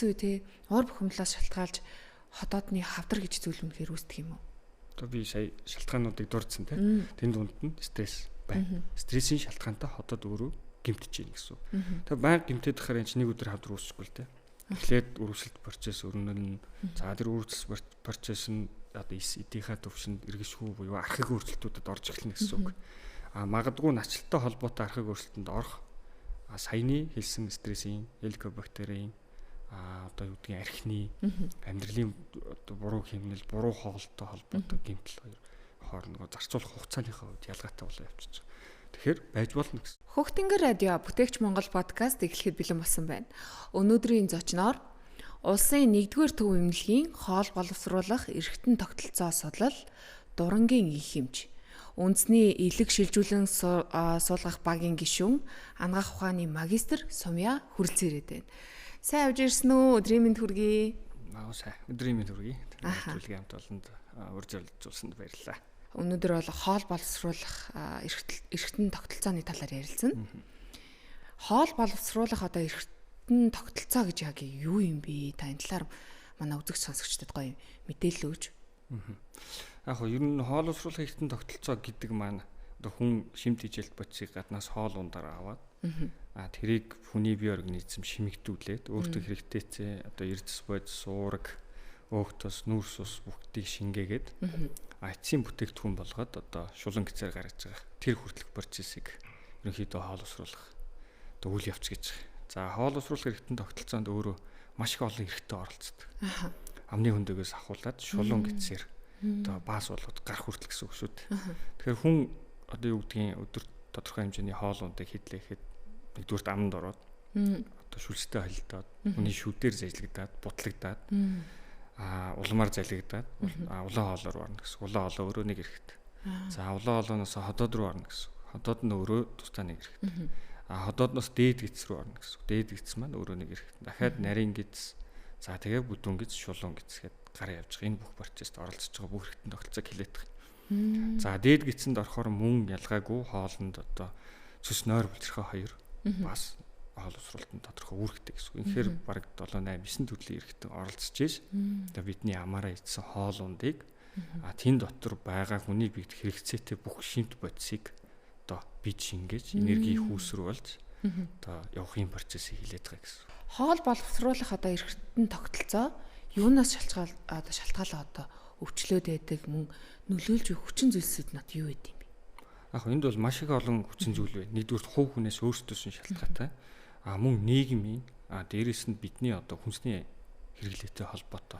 зүй те уур бухимлаас шалтгаалж хотоодны хавдар гэж зүйл үнэхээр үүсдэг юм уу? Одоо би сая шалтгаануудыг дурдсан те. Тэнд дунд нь стресс байна. Стрессийн шалтгаантай хотод өөрөө гэмтэж байна гэсэн. Тэгээ баян гэмтээд байхаар энэ нэг өдөр хавдар үүсчихгүй л те. Эхлээд үргэлжлэлт процесс өрнөн за тэр үргэлжлэлт процесс нь одоо эдийнхаа төвшөнд эргэшгүй буюу архаг өөрчлөлтүүдэд орж эхэлнэ гэсэн үг. Магадгүй начлалтай холбоотой архаг өөрчлөлтөнд орох саяны хэлсэн стрессийн, хеликобактерийн одоо юу гэдгийг архины амьдралын одоо буруу хэмнэл, буруу хоолтой холбоотой гэмтэл хоёр хоорондоо зарцуулах хугацааныхаа үед ялгаатай болоо явчихж байгаа. Тэгэхээр байж болно гэсэн. Хөхтөнгөр радио бүтээгч Монгол подкаст эхлэхэд бэлэн болсон байна. Өнөөдрийн зочноор улсын 1-р төв эмнэлгийн хоол боловсруулах эрхтэн тогтолцоо судлал Дурангийн их хэмж үндэсний элэг шилжүүлэн суулгах багийн гишүүн анагаах ухааны магистр Сумья хүрэлцэн ирээд байна. Сайн авж ирсэн үү? Өдрийн мэнд хүргэе. Сайн. Өдрийн мэнд хүргэе. Төлөвлөгийн хамт олонд урьдчилжуулсанд баярлалаа. Өнөөдөр бол хоол боловсруулах эрхтэн тогтолцооны талаар ярилцсан. Хоол боловсруулах одоо эрхтэн тогтолцоо гэж яг юу юм бэ? Та энэ талаар манай үзэгч сонсогчдод гоё мэдээлэл өгч. Яг нь ер нь хоол боловсруулах эрхтэн тогтолцоо гэдэг маань одоо хүн шимт хичээлт бодисыг гаднаас хоол ундаар аваад тэрийг хүний бие организм шимэгдүүлээд өөртөө хэрэгтэйцээ одоо эрдэс бодис, уураг, өөхтөс, нүүрс ус бүгдийг шингээгээд эцсийн бүтээгдэхүүн болгоод одоо шулан гэцээр гаргаж байгаа. Тэр хүртэлх процессыг ерөнхийдөө хоол боловсруулах одоо үйл явц гэж. За хоол боловсруулах эрхтэн тогтолцоонд өөрөө маш их олон эрхтэй оролцдог. Амны хөндөгөөс ахуулаад шулан гэцээр одоо баас болгоод гарах хүртэл гэсэн үг шүү дээ. Тэгэхээр хүн одоо юу гэдгийг өдөр тодорхой хэмжээний хоол ундыг хэдлэхэд нэгдүгürt аманд ороод одоо шүлстэй холилдоод хүний шүдээр зажлагдаад бутлагдаад улмаар залгидаад улаан хоолоор орно гэсэн. Улаан хоолоо өөрөө нэг эрэхтэй. За улаан хоолооноос ходоод руу орно гэсэн. Ходоод нь өөрөө тусдаа нэг эрэхтэй. Ходоодноос дээд гэц рүү орно гэсэн. Дээд гэц маань өөрөө нэг эрэхтэй. Дахиад нарийн гэц, за тэгээ бүдүүн гэц, шулуун гэц гэд гараа явж байгаа. Энэ бүх процесст оролцож байгаа бүх эрхтэн тогтолцоог хилээд байгаа. За дээд гэцэнд орохоор мөн ялгаагүй хоолнд одоо цэс нойр бүлчрхээ хоёр бас хоол боловсруулалтанд тодорхой үүрэгтэй гэсэн. Үнэхээр бараг 7 8 9 төрлийн эрхтэн оролцож ийш. Одоо бидний амаараа идсэн хоол ундыг тэн дотор байгаа хүний биед хэрэгцээтэй бүх шимт бодисыг одоо бид шингээж энерги хүүсрүүлж одоо явахын процессыг хилээд байгаа гэсэн. Хоол боловсруулах одоо эрхтэн тогтолцоо юунаас шалтгаалаад одоо өвчлөөд байдаг мөн нөлөөлж буй хүчин зүйлсүүд нь юу гэдэг юм бэ? Яг энд бол маш их олон хүчин зүйл байна. Нэгдүгээр хувь хүнээс өөрсдөөс нь шалтгаатай. Мөн нийгмийн дээрээс нь бидний одоо хүнсний хэрэглээтэй холбоотой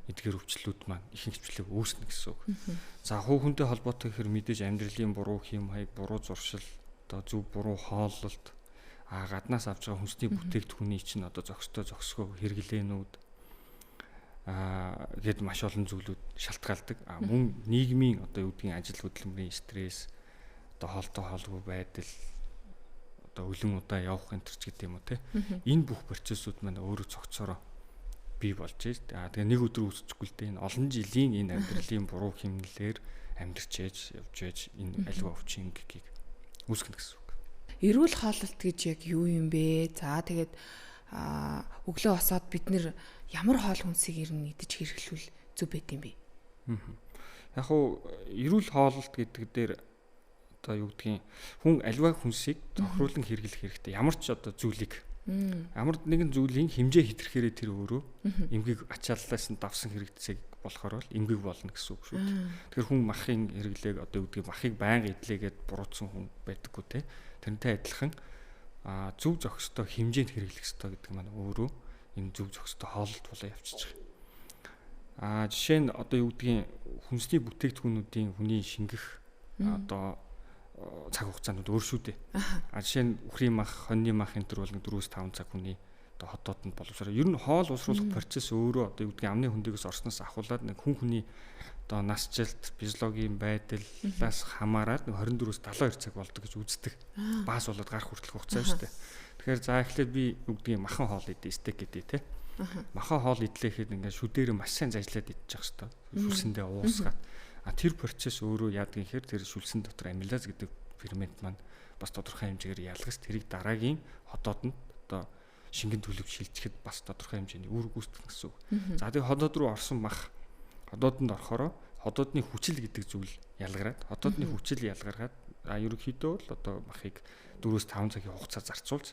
эдгээр өвчлүүд маань ихэнх хвчлэг үүснэ гэсэн үг. За хувь хүнтэй холбоотой гэхээр мэдээж амьдралын буруу хэм хаяг, буруу зуршил, одоо зөв буруу хооллолт, гаднаас авч байгаа хүнсний бүтээгдэхүүний чинь одоо зохистой хэрэглээнүүд гээд маш олон зүйлүүд шалтгаалдаг. Мөн нийгмийн одоо юу гэдгийг ажил хөдөлмөрийн стресс, одоо хоолтой хоолгүй байдал, одоо өлөн удаа явах энэ төрч гэдэг юм уу те. Энэ бүх процессууд маань өөрөө цогцороо бий болж байна. Тэгээ нэг өдөр үүсчихгүй л дээ. Энэ олон жилийн энэ амьдралын буруу хэмнэлээр амьдарч яаж явж байж энэ аливаа өвчин гэгийг үүсгэнэ гэсэн үг. Эрүүл хооллолт гэж яг юу юм бэ? За тэгээд өглөө босоод бид нэр ямар хоол хүнсийг ер нь идэж хэрэглүүл зүг байт юм бэ? Яг уу эрүүл хооллолт гэдэг дээр одоо юу гэдгийг хүн аливаа хүнсийг тохируулан хэрэглэх хэрэгтэй. Ямар ч одоо зүйлийг ямар нэгэн зүйлийн хэмжээ хэтэрхээрээ тэр өөрөө эмгийг ачааллаас нь давсан хэрэгцээг болохоор л эмгэг болно гэсэн үг шүү дээ. Тэгэхээр хүн махын хэрэглээг одоо юу гэдгийг махыг байнга идлээгээд буруутсан хүн байдаггүй те. Тэрнтэй адилхан зөв зохистой хэмжээнд хэрэглэх ёстой гэдэг маань өөрөө энэ зөв зохистой хооллолт болоо явчихж байгаа. Жишээ нь одоо юу гэдгийг хүнсний бүтээгдэхүүнүүдийн хүний шингэх одоо цаг хугацаанд өөр шүү дээ. Жишээ нь үхрийн мах, хоньны мах энэ төр бол 4-5 цаг хүний одоо хотоодонд боловсроо. Ер нь хоол боловсруулах процесс өөрөө одоо юу гэдгийг амны хөндөгөөс орсноос ахуулаад нэг хүний одоо насжилт, физиологийн байдлаас хамаараад 24-72 цаг болдог гэж үздэг. Баас болоод гарах хүртэлх хугацаа шүү дээ. Тэгэхээр за эхлээд би юу гэдгийг махан хоол идэ, стейк идэ те. Махан хоол идлээхэд ингээд шүдээр маш сайн зажлаад идчих хэвээр. Шүлсэндээ уусгаад. Тэр процесс өөрөө яадаг юм хэр тэр шүлсэн дотор амилаз гэдэг фермент маань бас тодорхой хэмжээгээр ялгаж тэрийг дараагийн хотоодонд одоо шингэн төлөв шилжихэд бас тодорхой хэмжээний үр гүйцэтгэх гэсэн үг. За тэгээ ходоод руу орсон мах ходоодонд орохороо ходоодны хүчил гэдэг зүйл ялгараад ходоодны хүчил ялгаргаад ерөнхийдөө л одоо махыг 4-5 цагийн хугацаа зарцуулж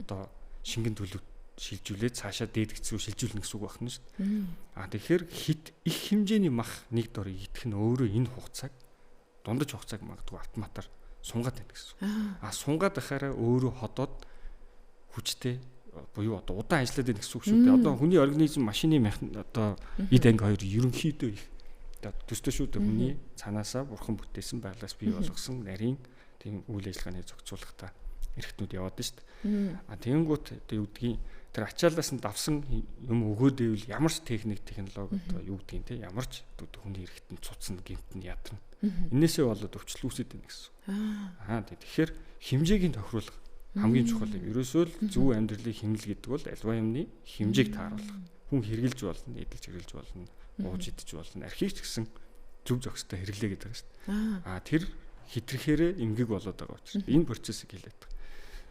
одоо шингэн төлөв шилжүүлээд цаашаа дээд хэсэг рүү шилжүүлнэ гэсэн үг байна шүү дээ. Тэгэхээр хит их хэмжээний мах нэг дор идэх нь өөрөө энэ хугацааг дундаж хугацааг магадгүй автоматар сунгаад байна гэсэн. Сунгаад байхаараа өөрөө ходоод хүчтэй буюу одоо удаан ажиллаад байна гэсэн үг шүү дээ. Одоо хүний организм машины одоо эд анги хоёр ерөнхийдөө их төстэй шүү дээ. Хүний цаанаасаа бурхан бүтээсэн байгалаас бий болгосон нарийн тийм үйл ажиллагааны зохицуулалтаа эрхтнүүд яваад байна шүү дээ. Тэгэнгүүт одоо юу гэдгийг тэр ачаалаас нь давсан юм өгөөд ивэл ямар ч техник технологи одоо юу гэдгийг те ямар ч хүний эрхтэн цуцсан гэмтэн ядарна. Энээсээ болоод өвчлөл үүсэж байна гэсэн. Тэгэхээр хэмжээгийн тохируулга хамгийн чухал юм. Ерөөсөө л зөв амьдралыг хэмнэл гэдэг бол альва юмны хэмжээг тааруулах. Хүн хэрглэж болно, эдэлж хэрглэж болно, ууж идэж болно. Архийг ч гэсэн зөв зохистой хэрэглээ гэдэг шүү дээ. Тэр хэтрэхээрээ эмгэг болоод байгаа учраас энэ процессыг хэлээд байгаа.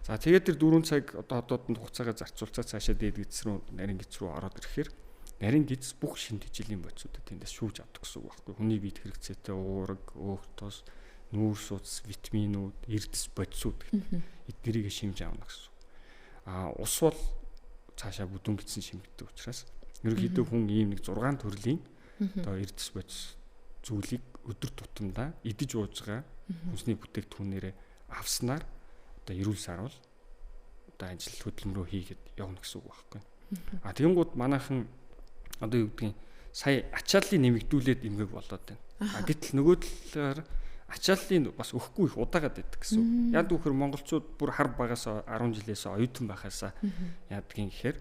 За тэгээд тэр 4 цаг одоо ходоодонд хугацаагаа зарцуулцаа цаашаа дээд гидс рүү нарийн гидс рүү ороод ирэхээр нарийн гидс бүх шин тэжээлийн бодисуудад тэндээс шүүж авдаг гэсэн үг байхгүй. Хүний биед хэрэгцээтэй уураг, өөх тос, нүүрс судас, витаминууд, эрдэс бодисууд эднэрийг шимж аавна гэсэн. Ус бол цаашаа бүдүүн гидсэн шимэгддэг учраас ерөнхийдөө хүн ийм нэг 6 төрлийн одоо эрдэс бодис зүйлийг өдөр тутамдаа идэж ууж байгаа хүнсний бүтээгдэхүүнээрээ авснаар одоо эрүүл сарвал одоо ажил хөдөлмөр рүү хийгээд явна гэсэн үг байхгүй. Тэгэнгүүт манайхан одоо юу гэдгийг сая ачааллыг нэмэгдүүлээд эмгэг болоод байна. Гэтэл нөгөө талаар ачааллыг бас өгөхгүй их удаагаад байдаг гэсэн. Яг үхээр монголчууд бүр хар багаас 10 жилээс оюутан байхаасаа яадгийн гэхээр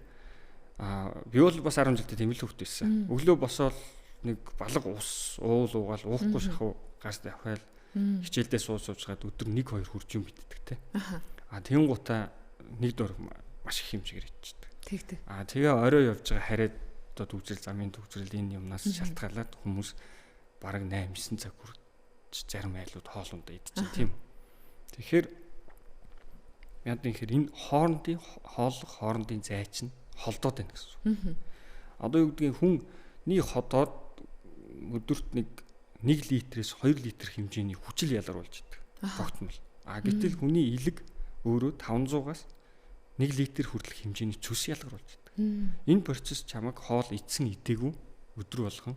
би бол бас 10 жилдээ тэмүүлэл хөвтэйсэн. Өглөө босоод нэг балга ус уул уугаал уухгүй шахав гарт авхаал хичээлдээ суугаад өдөр 1-2 хурж юм битдэг те. Тэнгуутаа нэг дор маш их хэмжээгээр ичдэг. Тэгдэг. Тэгээ орой явж байгаа хараад одоо төвжрэл замын төвжрэл энэ юмнаас шалтгаалаад хүмүүс бараг 8-9 цаг хүрч зарим айлууд хоолундаа идчихэв тийм. Тэгэхээр яа гэхээр энэ хоорондын хооллох хоорондын зай чинь холдоод байна гэсэн. Одоо юу гэдгийг хүний ходоод өдөрт 1 литрээс 2 литр хэмжээний хүчил ялгаруулж идэг. Тогтмол. Гэтэл хүний илэг өөрөө 500-аас 1 литр хүртэлх хэмжээний цус ялгаруулж идэг. Энэ процесс чамайг хоол идсэн идээгүй өдөр болгон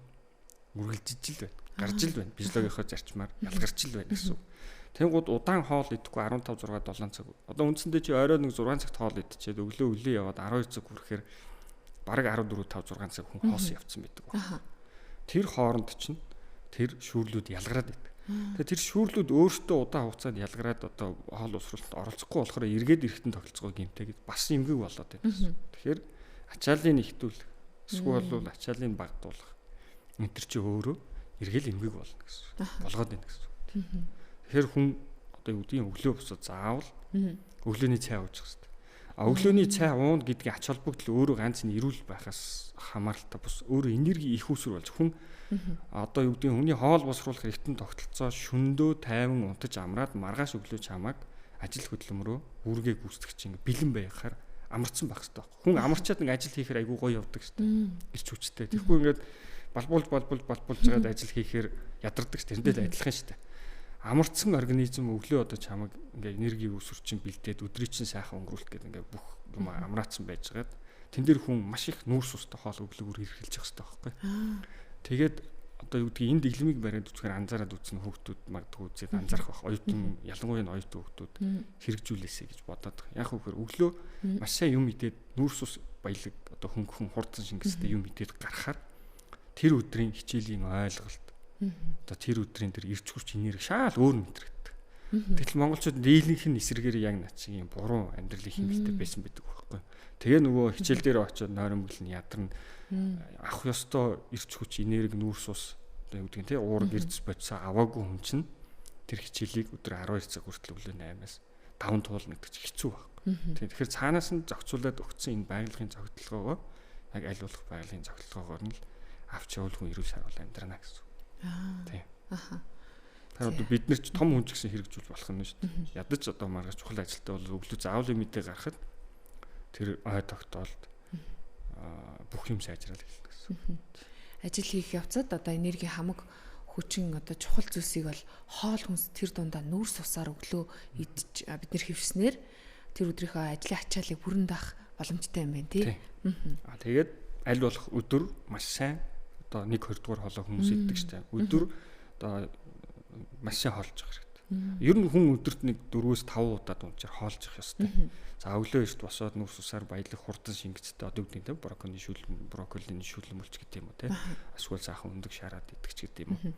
үргэлжиж л байна. Гарч л байна. Физиологийнхоо зарчмаар ялгарч л байна гэсэн. Тэнгууд удаан хоол идэхгүй 15 6 7 цаг. Одоо үндсэндээ чи орой нэг 6 цагт хоол идчихээд өглөө яваад 12 цаг хүрэхээр бараг 14 5 6 цаг хүн хоос явцсан байдаг байна. Тэр хооронд чинь тэр шүүрлүүд ялгараад байдаг. Тэгээ тэр шүүрлүүд өөртөө удаан хугацаанд ялгараад одоо хоол усралт оролцохгүй болохоор эргээд эрэхтэн тогтолцоо гэмтэйгээд бас эмгэг болоод байна. Тэгэхээр ачааллыг нэхтүүлэх эсвэл бол ачааллыг багдуулах энэ төр чи өөрөө эргээл эмгэг болно гэсэн. Болгоод байна гэсэн. Тэгэхээр хүн одоо юу гэдгийг өглөө босоод заавал өглөөний цай ууж хэрэгтэй. Өглөөний цай ууна гэдгийн ач холбогдол өөрөө ганц нь эрүүл байхаас хамааралтай бус өөрөө энерги их үүсвэр болж хүн одоо юу гэдгийг хүний хоол босруулах эргэтэн тогтолцоо шөндөө тайван унтаж амраад маргааш өглөө чамааг ажил хөдөлмөрөө үүргээ гүйцэтгэж чинь бэлэн байхаар амарсан байх хэрэгтэй. Хүн амарчаад нэг ажил хийхээр айгүй гоё явдаг шүү дээ. Ирч хүчтэй. Тэгэхгүй ингээд балбуулж жагаад ажил хийхээр ядардаг шүү дээ. Тэндээ л адилхан шүү дээ. Амарцсан организм өглөө одоо чамайг ингээ энерги үүсвэр чинь бэлдээд өдрийг чинь сайхан өнгөрүүлэх гэдэг ингээ бүх юм амраацсан байжгаад тэн дээр хүн маш их нүүрс устай хоол өглөөгөр хэрхэлж явах хэрэгтэй байхгүй. Тэгээд одоо юу гэдгийг энэ дэглэмийг бариад үзэхээр анзаараад үзсэн хүүхдүүд магадгүй үзээд анзаарах байх. Оюутан ялангуяа оюутан хүүхдүүд хэрэгжүүлээсэй гэж бодоод байгаа. Яг үхээр өглөө маш сайн юм идээд нүүрс ус баялаг одоо хөнгөн хурдан шингэстэй юм идээд гарахаар тэр өдрийн хичээлийн ойлголт одоо тэр өдрийн тэр ирч хүч энерги шаал өөр мэдрэгддэг. Тэгтэл монголчууд дийлэнх нь эсрэгээр яг над шиг юм буруу амьдралын хэмнэлтэй байсан байдаг байхгүй. Тэгээ нөгөө хичээл дээр очиод нойрмоглон ядарна авах ёстой ирч хүч энерги нүүрс ус одоо юу гэдэг нь те уураг эрдэс бодисоо аваагүй хүн чинь тэр хичээлийг өдөр 12 цаг хүртэл өглөө 8-аас 5 туулна гэдэг чинь хэцүү байхгүй. Тэгэхээр цаанаас нь зохицуулаад өгсөн энэ байгалийн зохицолгоогоо яг аль болох байгалийн зохицолгоогоор нь л авч явал хүн эрүүл сайвал амьдрана гэсэн. Тийм. Тэр одоо бид нар ч том хүн ч гэсэн хэрэгжүүл болох нь шүү дээ. Ядаж одоо маргааш чухал ажилтаа бол өглөө заавал мэдээ гаргахад тэр ой тогтоолд бүх юм сайжрал эхэлнэ гэсэн. Ажил хийх явцад одоо энерги хамаг хүчин одоо чухал зүйлсийг бол хоол хүнс тэр дундаа нүүрс усаар өглөө идэж бид нэр хөвснээр тэр өдрийнхөө ажлын ачааллыг бүрэн даах боломжтой юм байна тий. Тэгээд аль болох өдөр маш сайн одоо 1-2 дугаар хоолой хүмүүс иддэг штэ. Өдөр одоо маш сайн хоолж явах хэрэгтэй. Ер нь хүн өдөрт нэг 4-5 удаа дунджаар хоолж явах ёстой. За өглөө эрт босоод нүүрс усаар баялаг хурдан шингэцтэй одоо үгний тэ брокколи шүүлэн мөлч гэдэг юм уу те. Эсвэл саахан өндөг шараад идэх ч гэдэг юм уу.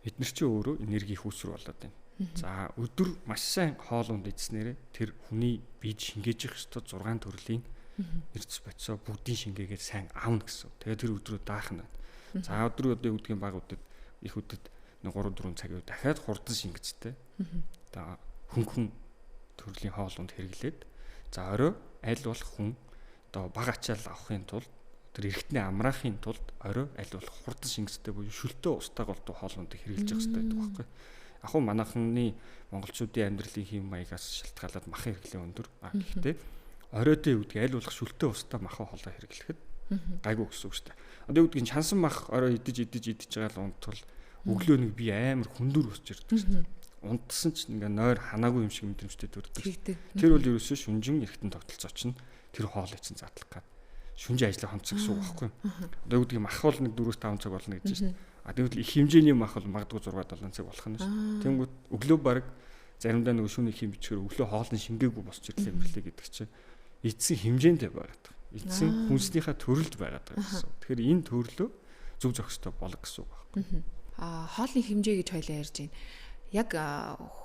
Эднэр чинь өөрөө энерги хүүсрүү болоод байна. За өдөр маш сайн хоол унд идснээрээ тэр хүний биед шингээж явах ёстой 6 төрлийн эрдэс бодисоо бүгдийн шингээгээд сайн аавна гэсэн. Тэгээд тэр өдрөө даах нь. За өдөр одоо үдгийн баг үдэд их үдэд 3-4 цагийн дахиад хурдан шингэцтэй. Одоо хөнгөн төрлийн хоол унд хэрэглээд за орой аль болох хүн одоо баг ачаал авахын тулд тэр эргэтний амраахын тулд орой аль болох хурдан шингэцтэй буюу шөлтөө устгах болтуу хоол ундыг хэрэглэж явах хэрэгтэй гэдэг байхгүй. Яг хөө манайхны монголчуудын амьдралын хэм маягаас шалтгаалаад махан хэрэглээ өндөр. Гэхдээ оройдөө үүдгийг аль болох шөлтөө устдаа махан хоолой хэрэглэхэд гайгүй гэсэн үг шүү дээ. Одоо үүдгийн чансан мах орой идэж байгаа л унтвал өглөө нэг би амар хүндүр өсч ирдэг шүү дээ. Унтсан ч ингээ нойр ханаагүй юм шиг мэдрэмжтэй төрдөг. Тэр бол ерөөсөө шүнжин эргэтэн тогтолцоо чинь тэр хоолыг чинь задлах гад шүнжин ажиллах онцгой гэсэн үг байхгүй юу? Одоо үүдгийн мах бол нэг 4-5 цаг болно гэж шүү дээ. А тэгвэл их хэмжээний мах бол магадгүй 6-7 цаг болох нь шүү. Тэнгүүд өглөө баг заримдаа нөгөө шүүний хэм бичгээр өглөө хоолны шингээгүй босч ирлээ мэрлээ гэдэг чинь эдсэн хэмжээндээ байгаад байгаа. Эдсэн хүнснийхээ төрөлд байгаад байгаа гэсэн. Тэгэхээр энэ төрлөө зөв зохистой болог гэсэн үг байхгүй юу? Хоолны хэмжээ гэж хоёлаа ярьж байна. Яг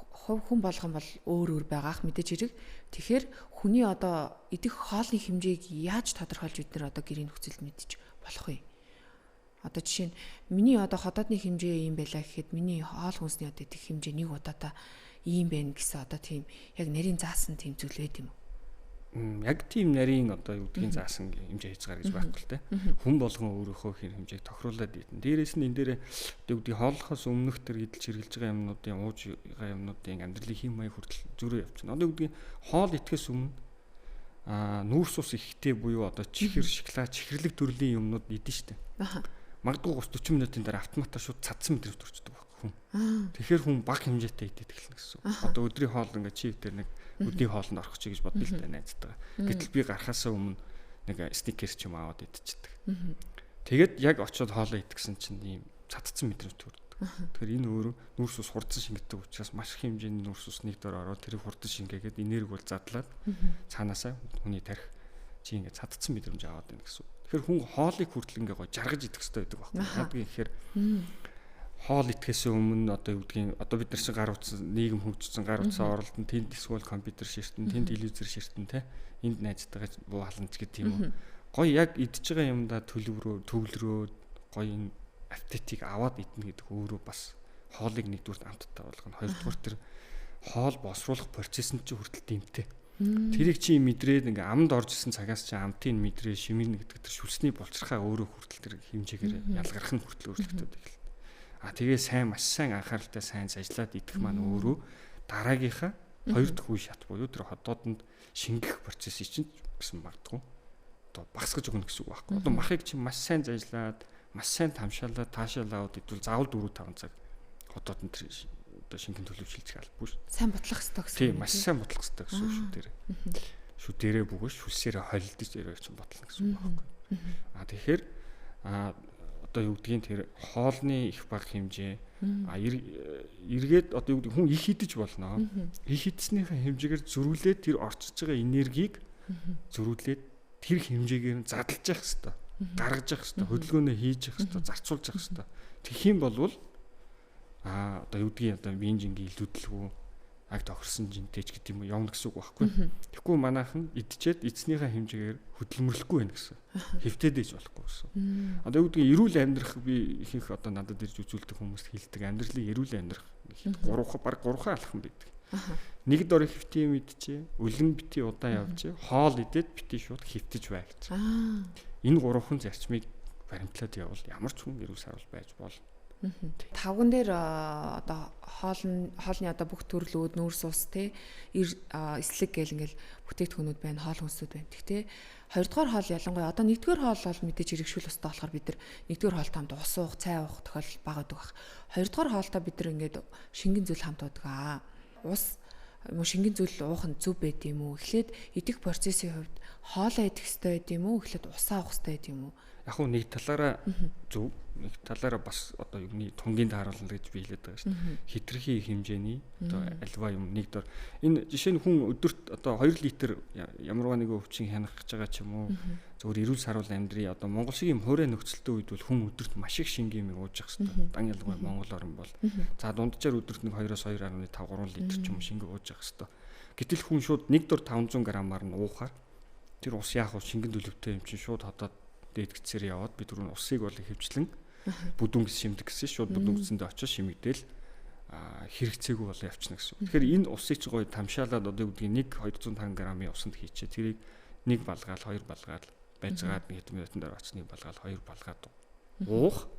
хүн болгон бол өөр байгаах мэдээж хэрэг. Тэгэхээр хүний одоо идэх хоолны хэмжээг яаж тодорхойлж бид нэр одоо гэрийн нөхцөлд мэдчих болох вэ? Одоо жишээ нь миний одоо ходоодны хэмжээ ийм байлаа гэхэд миний хоол хүнсний одоо идэх хэмжээ нэг удаатаа ийм байна гэсэн одоо тийм яг нарийн заасан тийм зүйл байд юм уу? Яг тийм нарийн одоо юу гэдгийг заасан хэмжээ хийж байгаа гэж байхгүй л те. Хүн болгон өөрийнхөө хэмжээг тохируулаад идэн. Дээрээс нь энэ дээр одоо үгдий хооллохоос өмнөх төр идэлж хэрглэж байгаа юмнуудын ууж байгаа юмнуудын амьдралын хэм маяг хүртэл зөрөө явчихна. Одоо үгдий хоол идэхээс өмнө нүүрс ус ихтэй буюу одоо чихэр, шоколад, чихэрлэг төрлийн юмнууд идэн штэ. Магадгүй 30-40 минутын дараа автоматар шууд цадсан мэдрэмж төрчдөг байхгүй хүн. Тэгэхээр хүн бага хэмжээтэй идэх эхэлнэ гэсэн. Одоо өдрийн хоол ингээ чи дээр нэг өдний хоолнд орох чи гэж бодъё л дээ найзтайгаа. Гэтэл би гарахаасаа өмнө нэг стикерс ч юм аваад идчихдэг. Тэгээд яг очиод хоолоо идчихсэн чинь ийм цадцсан мэдрэмж төрдөг. Тэгэхээр энэ өөрөө нүүрс ус хурдан шингэдэг учраас маш их хэмжээний нүүрс ус нэг дор ороод тэрийг хурдан шингээгээд энерги бол задлаад цаанаасаа хүний тарих чи ингээ цадцсан мэдрэмж аваад байна гэсэн. Тэгэхээр хүн хоолыг хүртэл ингээ гоо жаргаж идэх хэрэгтэй байдаг байхгүй. Яагаад гэхээр хоол идэхээс өмнө одоо юу гэдгийг одоо бид нар чинь гар утсан нийгэм хөгжсөн гар утсан оролдон тэнд эсвэл компьютер ширтэн тэнд телевизэр ширтэн те энд найзтайгаа бууланч гэдэг юм уу гоё яг идж байгаа юмдаа төвлөрөө гоё энэ аппетитийг аваад идэнэ гэдэг өөрөө бас хоолыг нэгдүгээр амттай болгоно хоёрдугаар тэр хоол босруулах процесс нь ч хүртэл дэмтэй тэрийг чи мэдрээд ингээ амд орж исэн цагаас чи амтын мэдрээ шимэрнэ гэдэг тэр шүлсний булчирхаа өөрөө хүртэл тэр хэмжээгээр ялгарх нь хүртэл өөрчлөгдөд эхэлнэ. Тэгээ сайн маш сайн анхааралтай сайн зажлаад идэх маань өөрөө дараагийнхаа хоёр дахь үе шат буюу тэр ходоодонд шингэх процессыг чинь гэсэн магадгүй одоо багсгаж өгнө гэсэн үг байхгүй. Одоо махыг чинь маш сайн зажлаад маш сайн тамшаалаад таашаалаад идвэл заавал 4-5 цаг ходоодонд тэр одоо шингэн төлөвшөлцөх албагүй шүү. Сайн бутлах хэрэгтэй гэсэн. Тийм маш сайн бутлах хэрэгтэй гэсэн шүү дээр. Шүү дээрээ бөгөөж шүлсээрээ холилдож ирэх чинь ботлно гэсэн үг байхгүй. Тэгэхээр одоо юу гэдгийг тэр хоолны их бага хэмжээ эргээд одоо юу гэдэг хүн их идэж болно. Их идснийхээ хэмжээгээр зөрүүлээд тэр орчиж байгаа энергийг зөрүүлээд тэр хэмжээгээр нь задлж явах хэрэгтэй. Гаргаж явах хэрэгтэй. Хөдөлгөөнөө хийж явах хэрэгтэй. Зарцуулж явах хэрэгтэй. Тэгэх юм бол одоо юу гэдгийг одоо бенжингийн илүүдлгүй аг тохирсон жинтэйч гэдэг юм явна гэсэн үг байхгүй. Тэгэхгүй манайхан идчихэд эцнийхээ хэмжээгээр хөдөлмөрлөхгүй байх гэсэн. Хэвтээд ээж болохгүй гэсэн. Одоо юу гэдгийг эрүүл амьдрах би ихэнх одоо надад ирж үзүүлдэг хүмүүст хэлдэг амьдралын эрүүл амьдрах баг 3 алхам байдаг. Нэг дор хэвтээ юм идчихээ, өлөн бити удаан явжээ, хоол идээд бити шууд хэвтэж бай гэж. Энэ 3 зарчмыг баримтлаад явбал ямар ч хүн эрүүл сайвал байж болно. Тавган дээр одоо хоолны одоо бүх төрлүүд нүүрс ус те эслэг гэл ингээл бүтээгдэхүүнүүд байна, хоол хүнсүүд байна. Гэхдээ хоёрдугаар хоол ялангуяа одоо нэгдүгээр хоол бол мэдээж хэрэгшүүл устай болохоор бид нар нэгдүгээр хоолтой хамт ус уух, цай уух тохиолдол бага байдаг баг. Хоёрдугаар хоолтой бид нар ингээд шингэн зүйл хамт уудаг аа. Ус шингэн зүйл уух нь зөв байд юм уу? Эхлээд идэх процессын хувьд хоолоо идэх хэрэгтэй байд юм уу? Эхлээд усаа уух хэрэгтэй байд юм уу? Яг уу нэг талаараа зөв, нэг талаараа бас одоо юуны тунгийн тааруулна гэж би хэлээд байгаа шүү дээ. Хитрхи хэмжээний одоо альва юм нэг дор энэ жишээ нь хүн өдөрт одоо 2 литр ямарваа нэгэн өвчин хянах гэж байгаа ч юм уу. Зөвхөн эрүүл саруул амьдрий одоо Монгол шиг юм хуурай нөхцөлтэй үед бол хүн өдөрт маш их шингийн юм ууж явах хэрэгтэй. Дан ялангуяа Монгол орн бол за дунджаар өдөрт нэг 2-оос 2.5 3 литр ч юм шингээ ууж явах хэрэгтэй. Гэтэл хүн шууд нэг дор 500 г-аар нь уухаар тэр ус яах вэ шингэн төлөвтэй юм чинь шууд хотоод дээд гисээр яваад би түрүүн усыг бол хөвчлэн бүдүүнгс шимдэг гэсэн шууд бүдүүнгсэндээ очиж шимэгдээл хэрэгцээгүй болоо явчихна гэсэн. Тэгэхээр энэ усыг ч гоё тамшаалаад одоо үгдгийг 1-250 г-ийн усанд хийчээ. Тэрийг нэг балгаал, 2 балгаал байцгаад нэг хэдэн минутын дараа очиж нэг балгаал, 2 балгаад уух.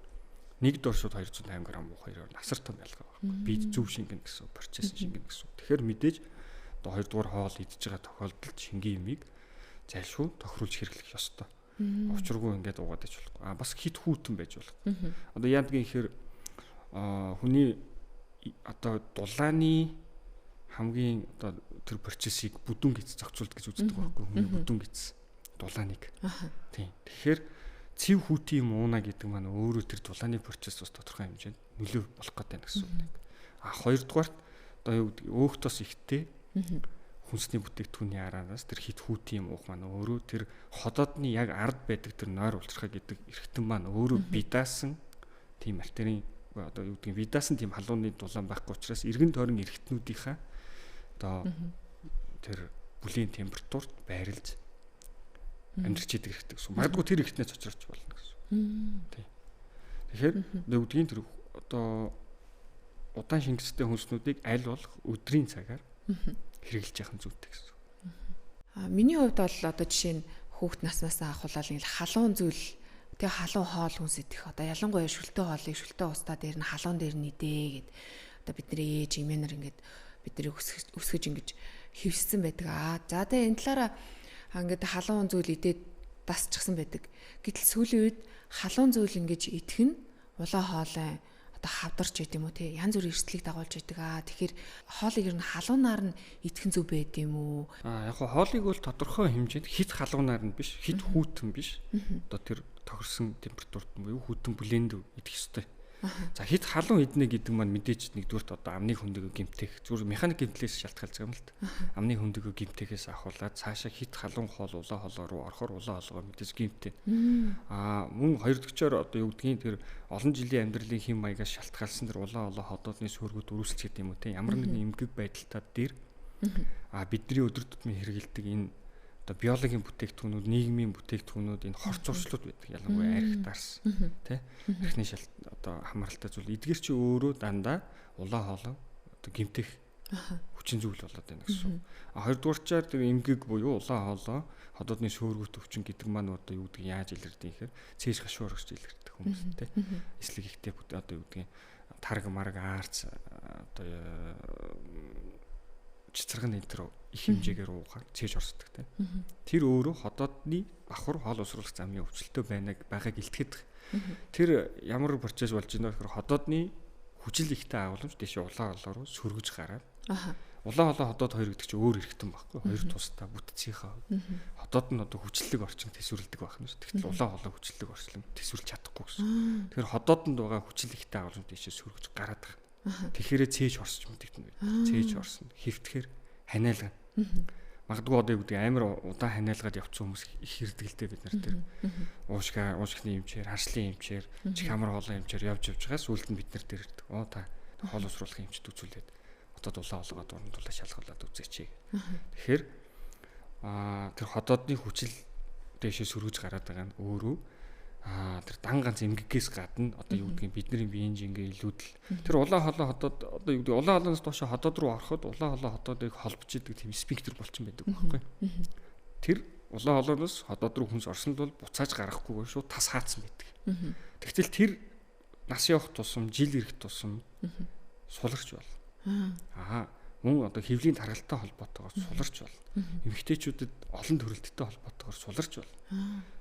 Нэг дор шууд 250 г уух хоёроор насар том ялгаа байна. Бид зөв шингэн гэсэн процесс шингэн гэсэн. Тэгэхээр мэдээж одоо 2 дугаар хоол идж байгаа тохиолдолд шингийн юмыг зайлшгүй тохируулж хэрэглэх ёстой. Учиргүй ингээд уугаад иж болохгүй. Бас хит хүүтэн байж болох. Одоо яадгийн ихэр хүний одоо дулааны хамгийн одоо тэр процессыг бүдүүн гиз зохицуулт гэж үздэг байхгүй хүний бүдүүн гиз дулааныг. Тийм. Тэгэхээр цэв хүүтийн юм ууна гэдэг маань өөрөө тэр дулааны процесс бас тодорхой хэмжээнд нөлөө болох гэдэг нь гэсэн үг. Хоёрдугаарт одоо юу гэдэг өөхтөөс ихтэй хүнсний бүтээгдэхүүний араас тэр хит хүүтийн юм уух маань өөрөө тэр ходоодны яг ард байдаг тэр нойр улчрахаа гэдэг эргэтэн маань өөрөө бидаасан тийм артерийн одоо юу гэдэг бидаасан тийм халууны дулаан байхгүй учраас эргэн тойрон эргэтнүүдийнхаа одоо тэр бүлийн температурт байрлаж амьдрч идэг хэрэгтэй гэсэн. Магадгүй тэр эргэтнээс очирч болно гэсэн. Тийм. Тэгэхээр юу гэдгийг тэр одоо удаан шингэцтэй хүнснүүдийг аль болох өдрийн цагаар хэрэгжилж яхах зүйтэй гэсэн. Миний хувьд бол одоо жишээ нь хүүхд наснасаа ахуулаад ингээл халуун зүйл тэг халуун хоол хүнс идэх одоо ялангуяа шүлтэй хоолыг шүлтэй устаа дээр нь халуун дээр нь идээ гэд одоо бидний ээж имэнэр ингээд бидний өсгөж ингэж хөвссөн байдаг. За тэгээ энэ талаараа ингээд халуун зүйл идээд дасчихсан байдаг. Гэтэл сүүлийн үед халуун зүйл ингэж идэх нь улаан хоолой хавдарч байд юм уу те янз бүрийн эрсдлийг дагуулж байдаг. Тэгэхээр хоолыг ер нь халуунаар нь идэх нь зөв байд юм уу? Яг нь хоолыг бол тодорхой хэмжээнд хит халуунаар нь биш, хит хүүтэн биш. Одоо тэр тохирсон температурт буюу хүүтэн бүлээнд идэх ёстой. За хит халуун иднэ гэдэг маань мэдээж нэгдүгürt одоо амны хөндөгөө гэмтэх зүгээр механик гэмтлээс шалтгаалж байгаа юм л та. Амны хөндөгөө гэмтэхээс ахуулаад цаашаа хит халуун хоол улаан хоолоо руу орохоор улаан хоолоо мэдээж гэмтээ. Мөн хоёр дахьчаар одоо юу гэдгийг тэр олон жилийн амьдралын хэм маягаас шалтгаалсан тэр улаан хоолоо ходоодны сүргүүд өрүүлсч гэдэг юм уу те ямар нэгэн эмгэг байдалтад дээр бидний өдөр тутмын хэрэгэлдэг энэ одоо биологийн бүтээгдэхүүнүүд, нийгмийн бүтээгдэхүүнүүд энэ хор зуршлууд байдаг. Ялангуяа арх дарс тий архины шалт одоо хамааралтай зүйл. Эдгээр чи өөрөө дандаа улаан хоолой одоо гэмтэх хүчин зүйл болоод байна гэсэн. Хоёрдугаарчаар тэр эмгэг буюу улаан хоолой ходоодны сөөргөт өвчин гэдэг маань одоо юу гэдэг яаж илэрдэг юм хэрэг цээж гашуурагч илэрдэг хүмүүс тий. Эслэг ихтэй одоо юу гэдэг тарг марг аарц одоо цэцэргэн энэ төр их хэмжээгээр уугаар цээж орсдог те. Тэр өөрөө ходоодны бахар хоол усруулах замын өвчлөлтөө байгааг илтгэдэг. Тэр ямар процесс болж байна вэ гэхээр ходоодны хүчил ихтэй агуулмж дэше улаан хоолоор сөргөж гараад. Улаан хоолой ходоод хоёр гэдэг чинь өөр эргэтэн байхгүй. Хоёр тусдаа бүтцийнхаа ходоод нь одоо хүчлэг орчин төсвөрлөдөг байх нь шүү. Тэгтэл улаан хоолой хүчлэг орчин төсвөрлж чадахгүй гэсэн. Тэгэхээр ходоодонд байгаа хүчил ихтэй агуулмж дэше сөргөж гараад байгаа. Тэгэхээр цээж орсч мэдэгдэнэ. Цээж орсно. Хөвтгөр ханиалгана. Магадгүй одоо юу гэдэг амар удаан ханиалгаад явцсан хүмүүс их хэрдгэлтэй бид нар тэр уушгины эмчээр, харслын эмчээр, чих амар хоолой эмчээр явж байгаа сүулт нь бид нар дээр ирдэг. Та хоол усруулах эмчд үзүүлээд хотод улаан хоолойгоо дундуулаа шалгалаад үзээч. Тэгэхээр тэр ходоодны хүчил дэшээ сөргөж гараад байгаа нь өөрөө тэр дан ганц эмгэгээс гадна одоо юу гэдгийг бидний биеийн жингээ илүүдэл тэр улаан хоолой ходоод одоо юу гэдэг улаан хоолойноос доош ходоод руу ороход улаан хоолой ходоодыг холбож идэг тийм спинктер болчихсон байдаг байхгүй. Тэр улаан хоолойноос ходоод руу хүнс орсон бол буцааж гарахгүйгээр шууд тас хаацсан байдаг. Тэгтэл тэр нас явах тусам, жил ирэх тусам суларч бол. Мөн одоо хөвлийн таргалтай холбоотойгоор суларч бол. Эмэгтэйчүүдэд олон төрөлттэй холбоотойгоор суларч бол.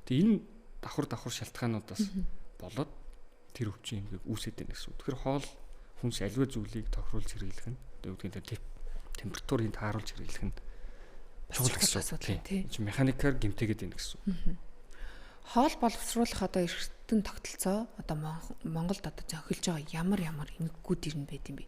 Тэгээ энэ давхар шалтгаануудаас болоод тэр өвчин эмгээг үүсээд байна гэсэн үг. Тэгэхээр хоол хүнс аливаа зүйлийг тохируулж хэрэглэх нь одоо юу гэдэг нь температурыг тааруулж хэрэглэх нь чухал асуудал тийм. Механикаар гэмтээгээд байна гэсэн үг. Хоол боловсруулах одоо эргэтэн тогтолцоо одоо Монголд одоо зохиолж байгаа ямар эмгэгүүд ирнэ байд юм бэ?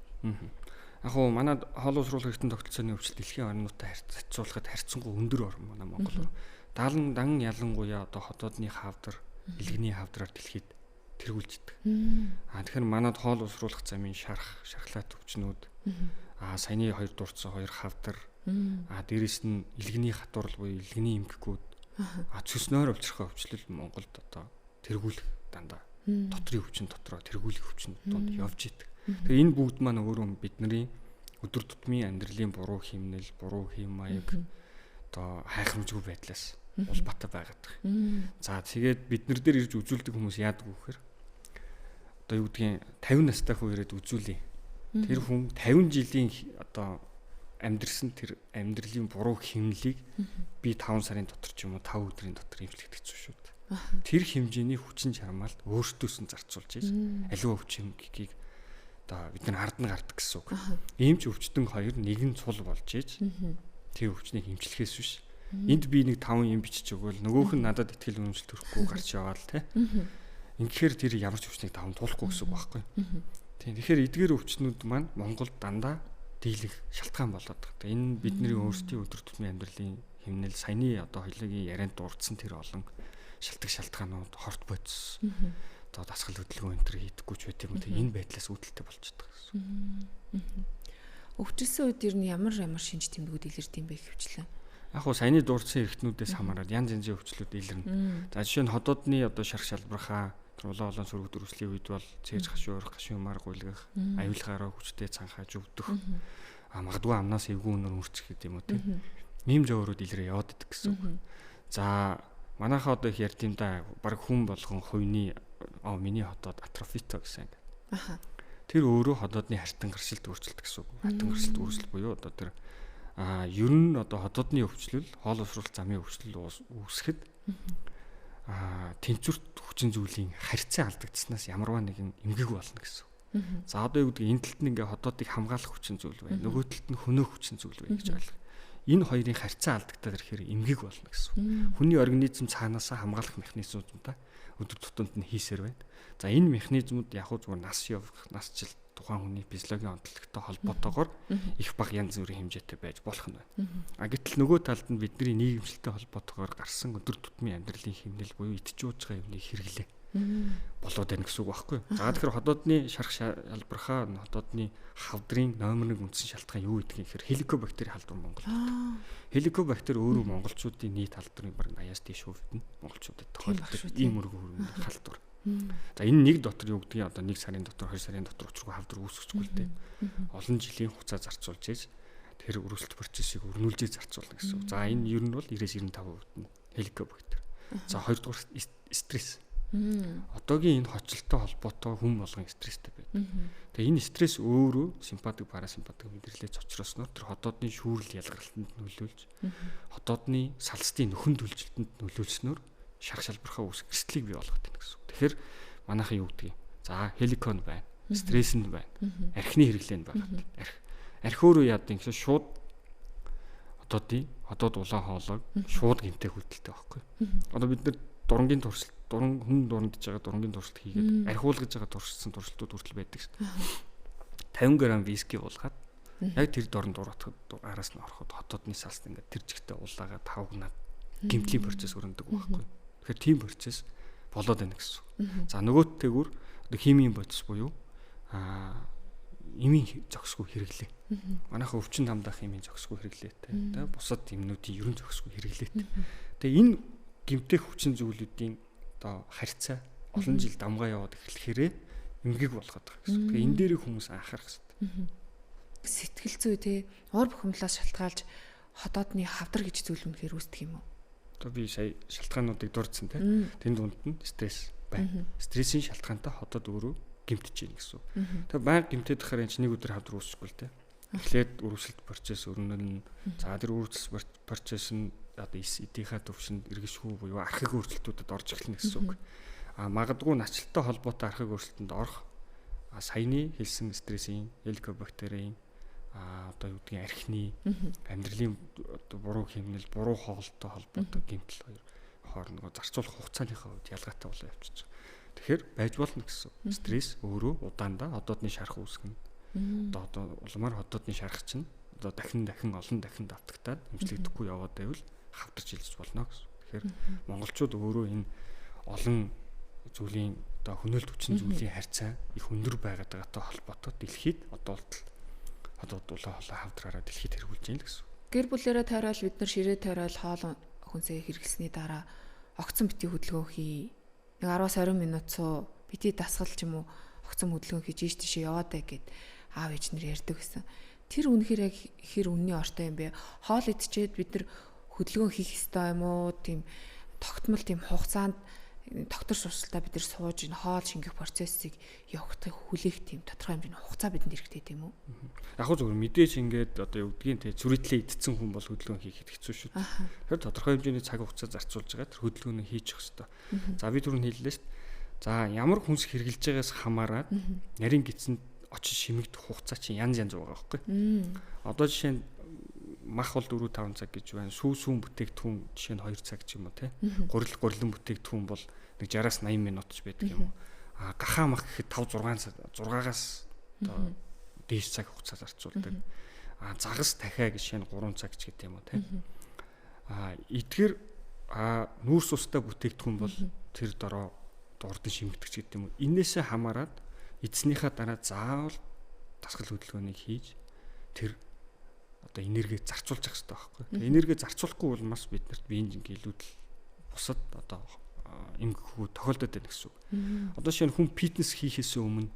Яг уу манай хоол боловсруулах эргэтэн тогтолцооны өвчлөлт дэлхийн орнуудтай харьцуулахад харьцангуй өндөр орн манай Монгол. Дан ялангуяа одоо хотоодны хавдар, илгэний хавдраар дэлхийд тэргүүлждэг. Тэгэхээр манад хоол боловсруулах замын шархлаат өвчнүүд саяны 2 дурдсан 2 хавдар дээрэс нь илгэний хатуурал буюу илгэний эмгэгүүд цөснөөр өвчрөх өвчлөл Монголд одоо тэргүүлэх дандаа дотрийн өвчин дотроо тэргүүлэх өвчин донд явж идэг. Тэгэхээр энэ бүгд маань өөрөө бидний өдөр тутмын амьдралын буруу хэмнэл, буруу хэм маяг одоо хайхрамжгүй байдлаас улбатай байгаад байна. За тэгээд бид нар дээр ирж үзүүлдэг хүмүүс яадаг вэ гэхээр одоо юу гэдгийг 50 настай хүн ирээд үзүүлээ. Тэр хүн 50 жилийн одоо амьдрсан тэр амьдралын буруу хэмнэлийг би 5 сарын дотор ч юм уу 5 өдрийн дотор эмчлэхэд хэцүү шүү дээ. Тэр хэмжээний хүчин чармаалт өөртөөс нь зарцуулж ийж аливаа өвчин эмгэгийг одоо бид нар ард нь гардаг гэсэн үг. Ийм ч өвчтөн хоёр нэг нь цул болж ийж тэр өвчнийг эмчлэхээс биш. Энд би нэг 5 юм бичиж өгөөл нөгөөх нь надад итгэл үнэмшил төрөхгүй гарч яваал те. Ингээр тэр ямар ч өвчнийг даван туулахгүй гэсэн үг байхгүй. Тийм. Тэгэхээр эдгээр өвчнүүд маань Монголд дандаа дийлэх шалтгаан болоод байгаа. Энэ бидний өөрсдийн өдөр тутмын амьдралын хэмнэл саяны одоо хоёулангийн ярианд дурдсан тэр олон шалтгаанууд хорт бодис одоо дасгал хөдөлгөөн энэ төр хийдэггүй ч байт юм. Энэ байдлаас үүдэлтэй болж байгаа гэсэн. Өвчлсөн үед ер нь ямар шинж тэмдгүүд илэрд юм бэ хөвчлэн? Яг хуу саяны дурдсан эрхтнүүдээс хамаарал янз янзын өвчлүүд илэрнэ. За жишээ нь хотоодны одоо шарх шалбархаа улаан сүрэг дөрвслийн үед бол цээж гашуурах, гашуумар гуйлгах, аюулгаараа хүчтэй цанхааж өвдөх, магадгүй амнаас эвгүй өнөр үрцэх гэдэг юм уу тийм. Ийм жөөрүүд илрээ яваад идэх гэсэн үг. За манайхаа одоо их ярьд юм да баг хүн болгон хувийн миний хотоод атрофито гэсэн юм. Тэр өөрөө хотоодны хартан гаршилт өөрчлөлт гэсэн үг. Хартан гаршилт өөрчлөлт буюу одоо тэр ер нь одоо хотоодны өвчлөл, хоол боловсруулалт замын өвчлөл үүсгэхэд тэнцвэрт хүчин зүйлийн харьцаа алдагдсанаас ямарваа нэгэн эмгэг болно гэсэн. За одоо юу гэдэг энэ талд нь ингээ хотоодыг хамгаалах хүчин зүйл бай. Нөгөө талд нь хөнөөх хүчин зүйл бай гэж ойлгох. Энэ хоёрын харьцаа алдагдаад ирэхээр эмгэг болно гэсэн. Хүний организм цаанаасаа хамгаалах механизмуудаа өдөр тутамд нь хийсээр байна. За энэ механизмууд яг хөө зүгээр нас явах, нас жил тухайн хүний физиологийн онцлогтой холбоотойгоор их бага янз бүрийн хэмжээтэй байж болох нь байна. Гэтэл нөгөө талд нь бидний нийгэмшилтэй холбоотойгоор гарсан өдөр тутмын амьдралын хэмнэл буюу идчихэж байгаа юмны хэрэглээ болоод байна гэсэн үг байхгүй. За тэгэхээр хотоодны шарх шалбархаа хотоодны хавдрын номер 1 үндсэн шалтгаан юу гэдгийг гэхээр хеликобактери халдвар Монголд. Хеликобактери өөрөө монголчуудын нийт халдварын бараг 80-аас дээш хувьд нь монголчуудад тохиолддог ийм өргөн хүрээний халдвар. За энэ нэг дотор юу гэдгийг одоо 1 сарын дотор 2 сарын дотор учиргүй хавдар үүсгэхгүй л дээ. Олон жилийн хугацаа зарцуулж ийж тэр өрсөлдөх процессыг өрнүүлжээ зарцуулна гэсэн. За энэ ер нь бол 90-95% нь хеликобактер. За хоёрдугаар стресс. Одоогийн энэ хоцолтой холбоотой хүн болгон стресстэй байдаг. Тэгээ энэ стресс өөрөө симпатик, парасимпатик мэдрэлээс очросноор тэр хотоодны шүүрэл ялгарлалтанд нөлөөлж хотоодны салстын нөхөн төлжилтөнд нөлөөлснөөр шарх шалбархаа үүсэх эрсдлийг бий болгоод байна гэсэн. Тэгэхээр манайхан юу гэдгийг. За хеликон байна, стресс нь байна, архины хэрэглээ нь байна. Архи өөрөө яадаг юм гэхээр шууд хотоод улаан хоолойг шууд гэмтээ хөлтөлтэй байхгүй. Одоо бид нар дурангийн туршилт, хүн дурандж байгаа дурангийн туршилт хийгээд архиулгаж байгаа туршилтсан туршилтууд хүртэл байдаг шүү дээ. 50 г виски уулгаад яг тэр дорн дуурахад араас нь ороход хотоодны салст ингээд тэр жигтэй улаагаа тавгнаад гэмтлийн процесс өрнөдөг байхгүй. Тэгэхээр тийм процесс болоод байна гэсэн. За нөгөөтэйгүр химийн бодис буюу эмийн зохисгүй хэрэглээ. Манайхаа өвчин хамдаах эмийн зохисгүй хэрэглээтэй. Тэгээ бусад эмнүүдийн ерөн зохисгүй хэрэглээтэй. Тэгээ энэ гэмтэх хүчин зүйлүүдийн одоо харьцаа олон жил дамгаа яваад эхлэхээрээ эмгэг болгоод байгаа гэсэн. Тэгээ энэ дээрээ хүмүүс анхаарах хэрэгтэй. Сэтгэл зүй те ор бухимлаас шалтгаалж хотоодны хавдар гэж зүйл үнэхээр үүсдэг юм уу? Одоо би сая шалтгаануудыг дурдсан те. Тэнд дунд нь стресс байна. Стрессийн шалтгаантай хотоод өөрөө гимтэж ийн гэсэн. Тэгээ баян гимтээд байхаар энэ нэг өдөр хавдар үүсэхгүй л те. Эхлээд үргэлжлэлт процесс өрнөн. За тэр үргэлжлэлт процесс нь одоо эдийнхаа төвшөнд эргэшгүй буюу архаг өөрчлөлтүүдэд орж эхэлнэ гэсэн үг. Магадгүй начлалтай холбоотой архаг өөрчлөлтөнд орох саяны хэлсэн стрессийн, хеликобактерийн одоо юу гэдгийг архины амьдралын одоо буруу хэмнэл, буруу хоолтой холбоотой гэмтэл хоёр хоорондоо зарцуулах хугацааныхаа хувьд ялгаатай болоо явчихж байгаа. Тэгэхээр байж болно гэсэн. Стресс өөрөө удаандаа хотоодны шарах үүсгэнэ. Одоо улмаар хотоодны шарах чинь одоо дахин олон дахин давтагтаад эмчлэгдэхгүй яваад байвал хавтарч илжиж болно гэсэн. Тэгэхээр монголчууд өөрөө энэ олон зүйлийн одоо хөнөөлт хүчин зүйлийн харьцаа их өндөр байгаад байгаатай холбоотой дэлхийд одоо улаан холоо хавдраараа дэлхийд хэрэгүүлж байна гэсэн. Гэр бүлээрээ тойрол бид нар ширээ тойрол хоол хүнсээ хэрэглэсний дараа огцон бити хөдөлгөөн хий. Нэг 10-20 минут цуу бити дасгал ч юм уу огцон хөдөлгөөн хийж ийш тийш яваад бай гэд аав ээж нар ярьдаг гэсэн. Тэр үнэхээр яг хэр үнний ортой юм бэ? Хоол идчихэд бид нар хөдөлгөөн хийх ёстой юм уу? Тийм тогтмол тийм хугацаанд доктор сурсалтаа бид нар сууж энэ хоол шингэх процессыг явуулахыг хүлээх тийм тодорхой хэмжээний хугацаа бидэнд хэрэгтэй тийм үү? Яг хөө зөвхөн мэдээж ингээд одоо юу гэдгийг те зүрийтлээ идсэн хүн бол хөдөлгөөн хийхэд хэцүү шүү дээ. Тэгэхээр тодорхой хэмжээний цаг хугацаа зарцуулж байгаа тэр хөдөлгөөнийг хийчих хэрэгтэй. За би түрүүн хэллээ шүү дээ. За ямар хүнс хэрглэж байгаас хамаарат нарийн гидсэнд очиж шимэгдэх хугацаа чинь янз байгаа байхгүй. Одоо жишээ нь мах бол 4-5 цаг гэж байна. Сүүн бүтээгдэхүүн жишээ нь 2 цаг ч юм уу те. Гурилан бүтээгдэхүүн бол нэг 60-80 минут ч байдаг юм уу. Гахаа мах гэхэд 5-6-аас одоо дээш цаг хугацаа зарцуулдаг. Загас дахиа жишээ нь 3 цаг ч гэдэг юм уу те. Эдгээр нүүрс устай бүтээгдэхүүн бол тэр дороо урдан шимэгдэх гэдэг юм уу. Инээсээ хамаарат эцснийхаа дараа заавал дасгал хөдөлгөөнийг хийж тэр одоо энерги зарцуулж явах хэрэгтэй байхгүй. Тэгээ энерги зарцуулахгүй бол бас биднэрт биеийн жинхэнэ илүүдэл бусад одоо эмгэггүй тохиолдоод байна гэсэн үг. Одоо шинэ хүн фитнес хийхээс өмнө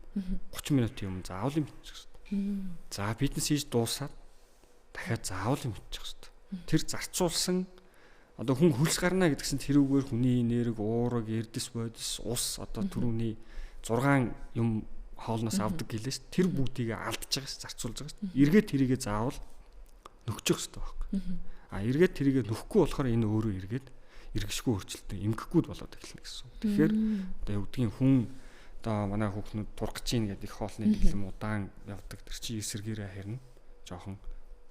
30 минутын өмнө заавал юм хийчих хэрэгтэй. За фитнес хийж дуусаад дахиад заавал юм хийчих хэрэгтэй. Тэр зарцуулсан одоо хүн хөлс гарна гэдгсэн тэрүүгээр хүний энерги, уураг, эрдэс бодис, ус одоо түрүүний 6 юм хоолноос авдаг гэлээ ш. Тэр бүгдийг алдж байгаа ш, зарцуулж байгаа ш. Эргээд тэрийгэ заавал нөхчих хэрэгтэй байхгүй. Эргээд тэрийгэ нөхгүй болохоор энэ өөрөө эргээд эргэшгүй өөрчлөлтөй эмгэхгүй болоод эхэлнэ гэсэн. Тэгэхээр одоо юу гэдгийг хүн одоо манай хүүхнүүд турах гэж ийн гэдэг хоолны дэглэм удаан явдаг. Тэр чинь эсэргээрээ харин жоохон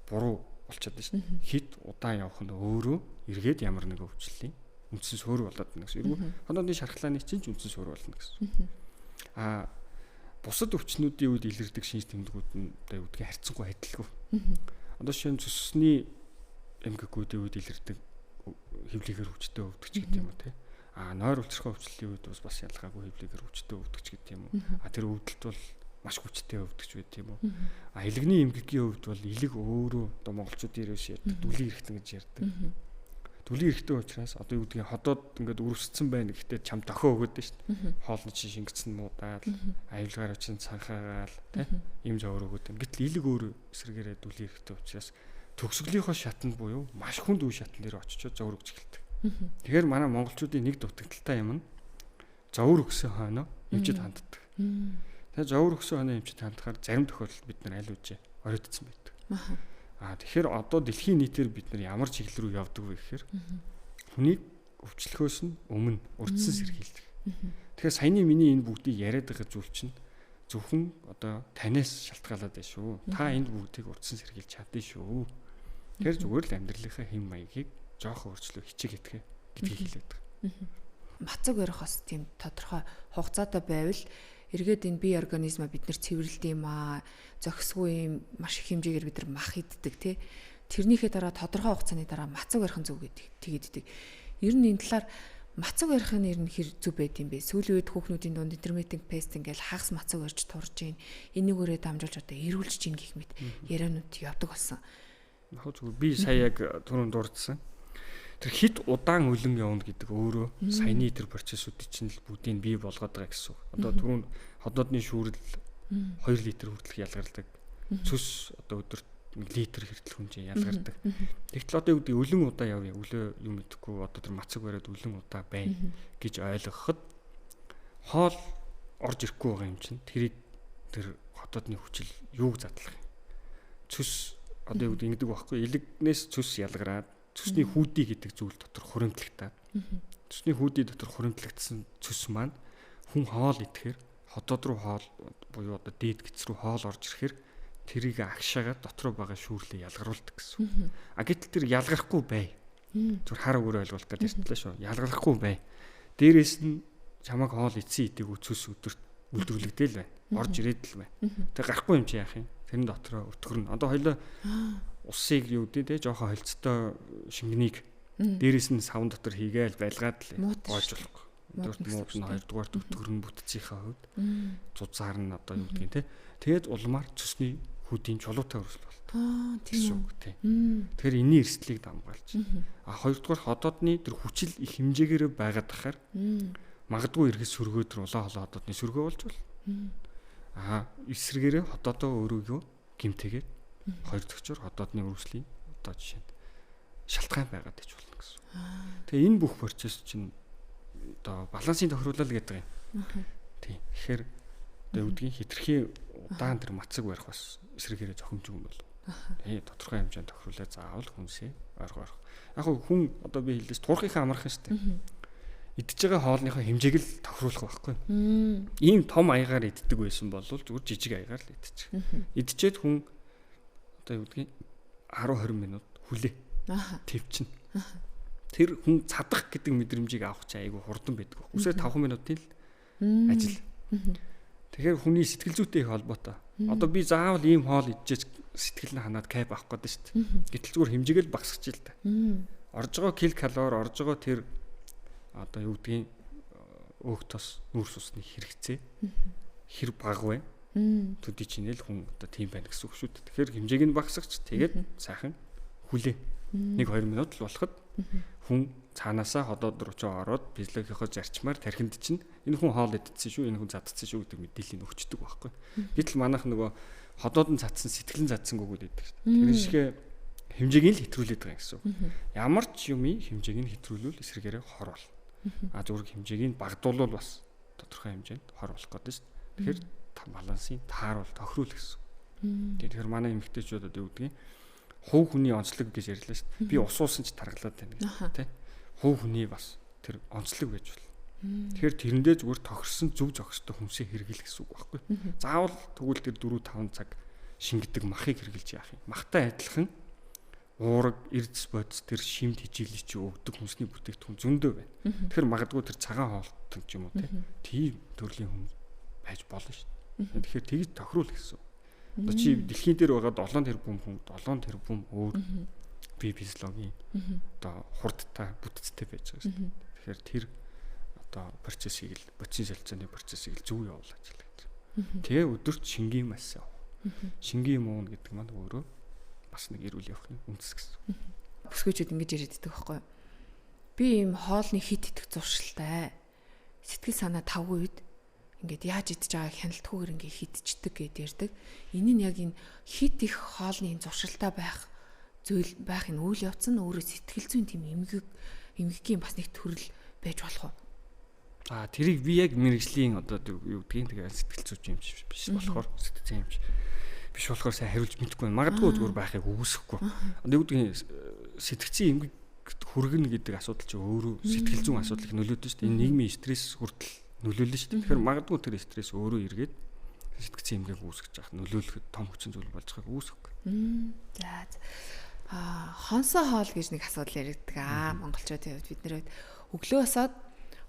буруу болчиход байна ш. Хит удаан явах нь өөрөө эргээд ямар нэг өвчлөлийн үндсэн суурь болоод байна гэсэн. Эргүү хоноодны шархлааны чинь үндсэн суурь болно гэсэн. Бусад өвчнүүдийн үед илэрдэг шинж тэмдгүүд нь одоо юу гэдгийг харьцангуй адилгүй. Одоо шинэ цусны эмгэгүүдийн үед илэрдэг хөвлөгээр өвчтөй өвдөгч гэдэг юм уу те. Нойр өвчрөхөө өвчлөлийн үед бас ялгаагүй хөвлөгээр өвчтөй өвдөгч гэдэг юм уу. Тэр өвдөлт бол маш хүчтэй өвдөгч байт юм уу. Илэгний эмгэгийн хувьд бол илэг өөрөө одоо монголчууд ерөөс ярьдаг дүлийн эрхтэн гэж ярьдаг. Дүлийн эрхтэн учраас одоо юу гэдгийг ходоод ингээд өрөвсцэн байна гэхдээ чам дохио өгöd дээ шүү дээ. Хоолны чинь шингэцэн муудаал, аюулгаар чинь цанхаагаал те юм зөөр өгöd. Гэтэл илэг өөр эсрэгээрээ дүлийн эрхтэн учраас төгсгөлийнхөө шатанд буюу маш хүнд үе шатан дээр очичоо зовөр өгч эхэлдэг. Тэгэхээр манай монголчуудын нэг дутагдaltaй юм нь зовөр өгсөн хойноо эмчид ханддаг. Тэгээ зовөр өгсөн хойноо эмчид хандахаар зарим тохиолдолд бид нар аль үжээ оройтцсан байдаг. Тэгэхээр одоо дэлхийн нийтээр бид нар ямар чиглэл рүү явдаг вэ гэхээр хүнийг өвчлөхөөс нь өмнө урдсан сэргийлдэг. Тэгэхээр саяны миний энэ бүгдийг яриад байгаа зүйл чинь зөвхөн одоо танаас шалтгаалаад байна шүү. Та энэ бүгдийг урдсан сэргийлж чадсан шүү. Тэгэхээр зүгээр л амьдралынхаа хэм маягийг жоохон өөрчлөө хичээг итгэе гэдгийг хэлээд байгаа. Мацаг ярих бас тийм тодорхой хугацаатай байвал эргээд энэ бие организма бид нар цэвэрлэдэг юм аа. Зохисгүй юм маш их хэмжээгээр бид нар мах иддэг тий. Тэрнийхээ дараа тодорхой хугацааны дараа мацаг ярих нь зөв гэдэг тэгэддэг. Ер нь энэ талаар мацаг ярих нь ер нь хэр зөв байд юм бэ? Сүүлийн үед хүүхнүүдийн дунд интермитент фастинг гэж хагас мацаг ярьж турж гин. Энийгээрээ дамжуулж одоо эрүүлж гин гэх мэт ярианууд явдаг болсон. Яг зөв би сая яг түрүүнд дурдсан. Тэр хит удаан өлөн явна гэдэг өөрөө саяны тэр процессуудыг чинь л бүгдийг бий болгоод байгаа гэсэн үг. Одоо түрүүн ходоодны шүүрэл 2 литр хүртэлх ялгардаг. Цус одоо өдөрт 1 литр хүртэл хүнжээ ялгардаг. Тэгтэл одоо юу гэдэг өлөн удаа явъя. Өлөө юм мэдэхгүй одоо тэр мацаг бариад өлөн удаа байна гэж ойлгоход хоол орж ирэхгүй байгаа юм чинь тэрийг тэр хотоодны хүчил юуг задлах юм. Цүс одоо юу гэдэг байхгүй элэгнээс цүс ялгараад цүсний хүүдий гэдэг зүйл дотор хуримтлагтаад цүсний хүүдий дотор хуримтлагдсан цүс маань хүн хоол идэхээр хотод руу хоол буюу одоо дээд гэц рүү хоол орж ирэхээр тэрийг агшаагаад дотроо байгаа шүүрлээ ялгаруулдаг гэсэн. А гэтэл тэр ялгарахгүй бай. Зүр хар өгөр ойлгуулах гэж ярьтлаа шүү. Ялгарахгүй бай. Дээрээс нь чамаг хоол идсэн идэг үцэс өдөрт үлдвэрлэгдээл байна. Орж ирээд л байна. Тэг гарахгүй юм чи яах юм? Тэрэн дотроо өтгөрнө. Одоо хоёлоо усыг юу гэдэг те жоохон холцтой шингэнийг дээрээс нь савн дотор хийгээл байлгаад л гоож болохгүй. Дөрт мууд нь хоёрдугаар өтгөрнө бүтцийнхаа хувьд зузаар нь одоо юу гэдгийг те. Тэгээд улмаар цусны хүүдийн чулуутай өрсөл болт. Тийм үү. Тэгэхээр энэний эрсдлийг дамгаалж. А хоёрдугаар хотоодны тэр хүчил их хэмжээгээр байгаад тахаар магадгүй эргэс сөргөөд улаан холоо хотоодны сөргөө болж бол. Эсрэгээрээ хотоодоо өөрийгөө гимтэгээд хоёр төгчөөр хотоодны өрсөлийн одоо жишээнд шалтгаан байгаад иж болно гэсэн. Тэгээ энэ бүх процесс чинь одоо балансын тохируулал гэдэг юм. Тийм. Тэгэхээр одоо үүдгийн хитрхи удаан тэр мацаг барих бас эсрэгээрээ зохимж өгнө бол. Тодорхой хэмжээнд тохируулаад заавал хүнсээ ойргоо. Яг хүн одоо би хэлдэж туурхийнхаа амархан шүү дээ. Идж байгаа хоолныхоо хэмжээг л тохируулах байхгүй. Ийм том аягаар иддэг байсан бол зүгээр жижиг аягаар л идчих. Идчихэд хүн одоо юу гэдгийг 10-20 минут хүлээ. Твчнэ. Тэр хүн цадах гэдэг мэдрэмжийг авах чинь айгүй хурдан байдаг. Үсээ 5 минутын л ажил. Тэгэхээр хүний сэтгэл зүйтэй их холбоотой. Одоо би заавал ийм хоол идчихэж сэтгэл нь ханаад кайф авах гэдэг шүү дээ. Гэтэл зүгээр хэмжээгээл багасгаж л та. Орж байгаа килокалори, орж байгаа тэр одоо юу гэдгийг өөх тос нүүрс усны хэрэгцээ хэр бага вэ? Төдий чинь л хүн одоо тийм байна гэсэн үг шүү дээ. Тэгэхээр хэмжээг нь багасгаж тэгээд сайхан хүлээ. 1-2 минут л болоход хүн цаанаасаа ходоод руу ч ороод физиологийнхоо зарчмаар тархинд чинь энэ хүн хоол идсэн шүү, энэ хүн задцсан шүү гэдэг мэдээллийг өгчдөг байхгүй. Гэтэл манайх нөгөө ходоод нь цадсан, сэтгэлэн цадсан гүгүүд байдаг шүү. Тэр шигэ хэмжээг нь л хэтрүүлээд байгаа гэсэн үг. Ямар ч юмын хэмжээг нь хэтрүүлвэл эсрэгээрээ хор бол. Зүгээр хэмжээг нь багдуулвал бас тодорхой хэмжээнд хор болох гэдэг шүү. Тэгэхээр балансын тааруул тохируул гэсэн. Тэгэхээр манай эмэгтэйчүүд одоо юу гэдгийг хувь хүний онцлог гэж ярьлаа шүү дээ. Би ус уусан ч таргалаад байна гэж тий. Хувь хүний бас тэр онцлог байж болно. Тэгэхээр тэрэндээ зүгээр тохирсон зөв зохистой хүнсээ хэрэглэх гэсэн үг байхгүй. Заавал тэгвэл тэр 4-5 цаг шингэдэг махыг хэрэглэж яах юм. Махтай адилхан уураг, эрдэс бодис тэр шимт хичээлий чи өгдөг хүнсний бүтээгдэхүүн зөндөө байна. Тэгэхээр магадгүй тэр цагаан хоолтон ч юм уу тийм төрлийн хүн байж болно шүү дээ. Тэгэхээр тэгж тохируул гэсэн. Одоо чи дэлхийн дээр байгаа 7 тэрбум хүн 7 тэрбум өөр бие физиологийн одоо хурдтай бүтцтэй байж байгаа шүү дээ. Тэгэхээр тэр одоо процессыг л бодисын солилцооны процессыг л зөв явуул ажиллаж байна. Тэгээ өдөрт шингийн мас явах. Шингийн муун гэдэг маань өөрөө бас нэг эрүүл явахны үндэс гэсэн. Бүсгүйчүүд ингэж яриад байдаг байхгүй юу? Би ийм хоолны хит идэх зуршилтай. Сэтгэл санаа тавгүй үед ингээд яаж идэж байгааг хяналтгүйгээр ингээд хидчихдэг гэдээ ярьдаг. Энэ нь яг энэ хит их хоолны зуршилтай байх зүйл байх энэ үйл явц нь өөрөө сэтгэл зүйн тийм эмгэгийн бас нэг төрөл байж болох уу? Тэрийг би яг мэрэгжлийн одоо юу гэдгийг тэгээ сэтгэл зүйч юм биш болохоор сэтгэл зүйн юм биш болохоор сайн хариулж мэдэхгүй байна. Магадгүй зүгээр байхыг үгүйсэхгүй. Одоо юу гэдгийг сэтгцийн эмгэг хүргэнэ гэдэг асуудал чинь өөрөө сэтгэл зүйн асуудал их нөлөөдөө шүү дээ. Энэ нийгмийн стресс хүртэл нөлөөлнө шүү дээ. Тэгэхээр магадгүй тэр стресс өөрөө эргээд сэтгцийн эмгээг үүсгэж явах нөлөөлөхөд том хүчин зүйл болж байгааг үүсэхгүй. Хонсоо хоол гэж нэг асуудал яригддаг. Монголчуудын хувьд бидний хувьд өглөө босоод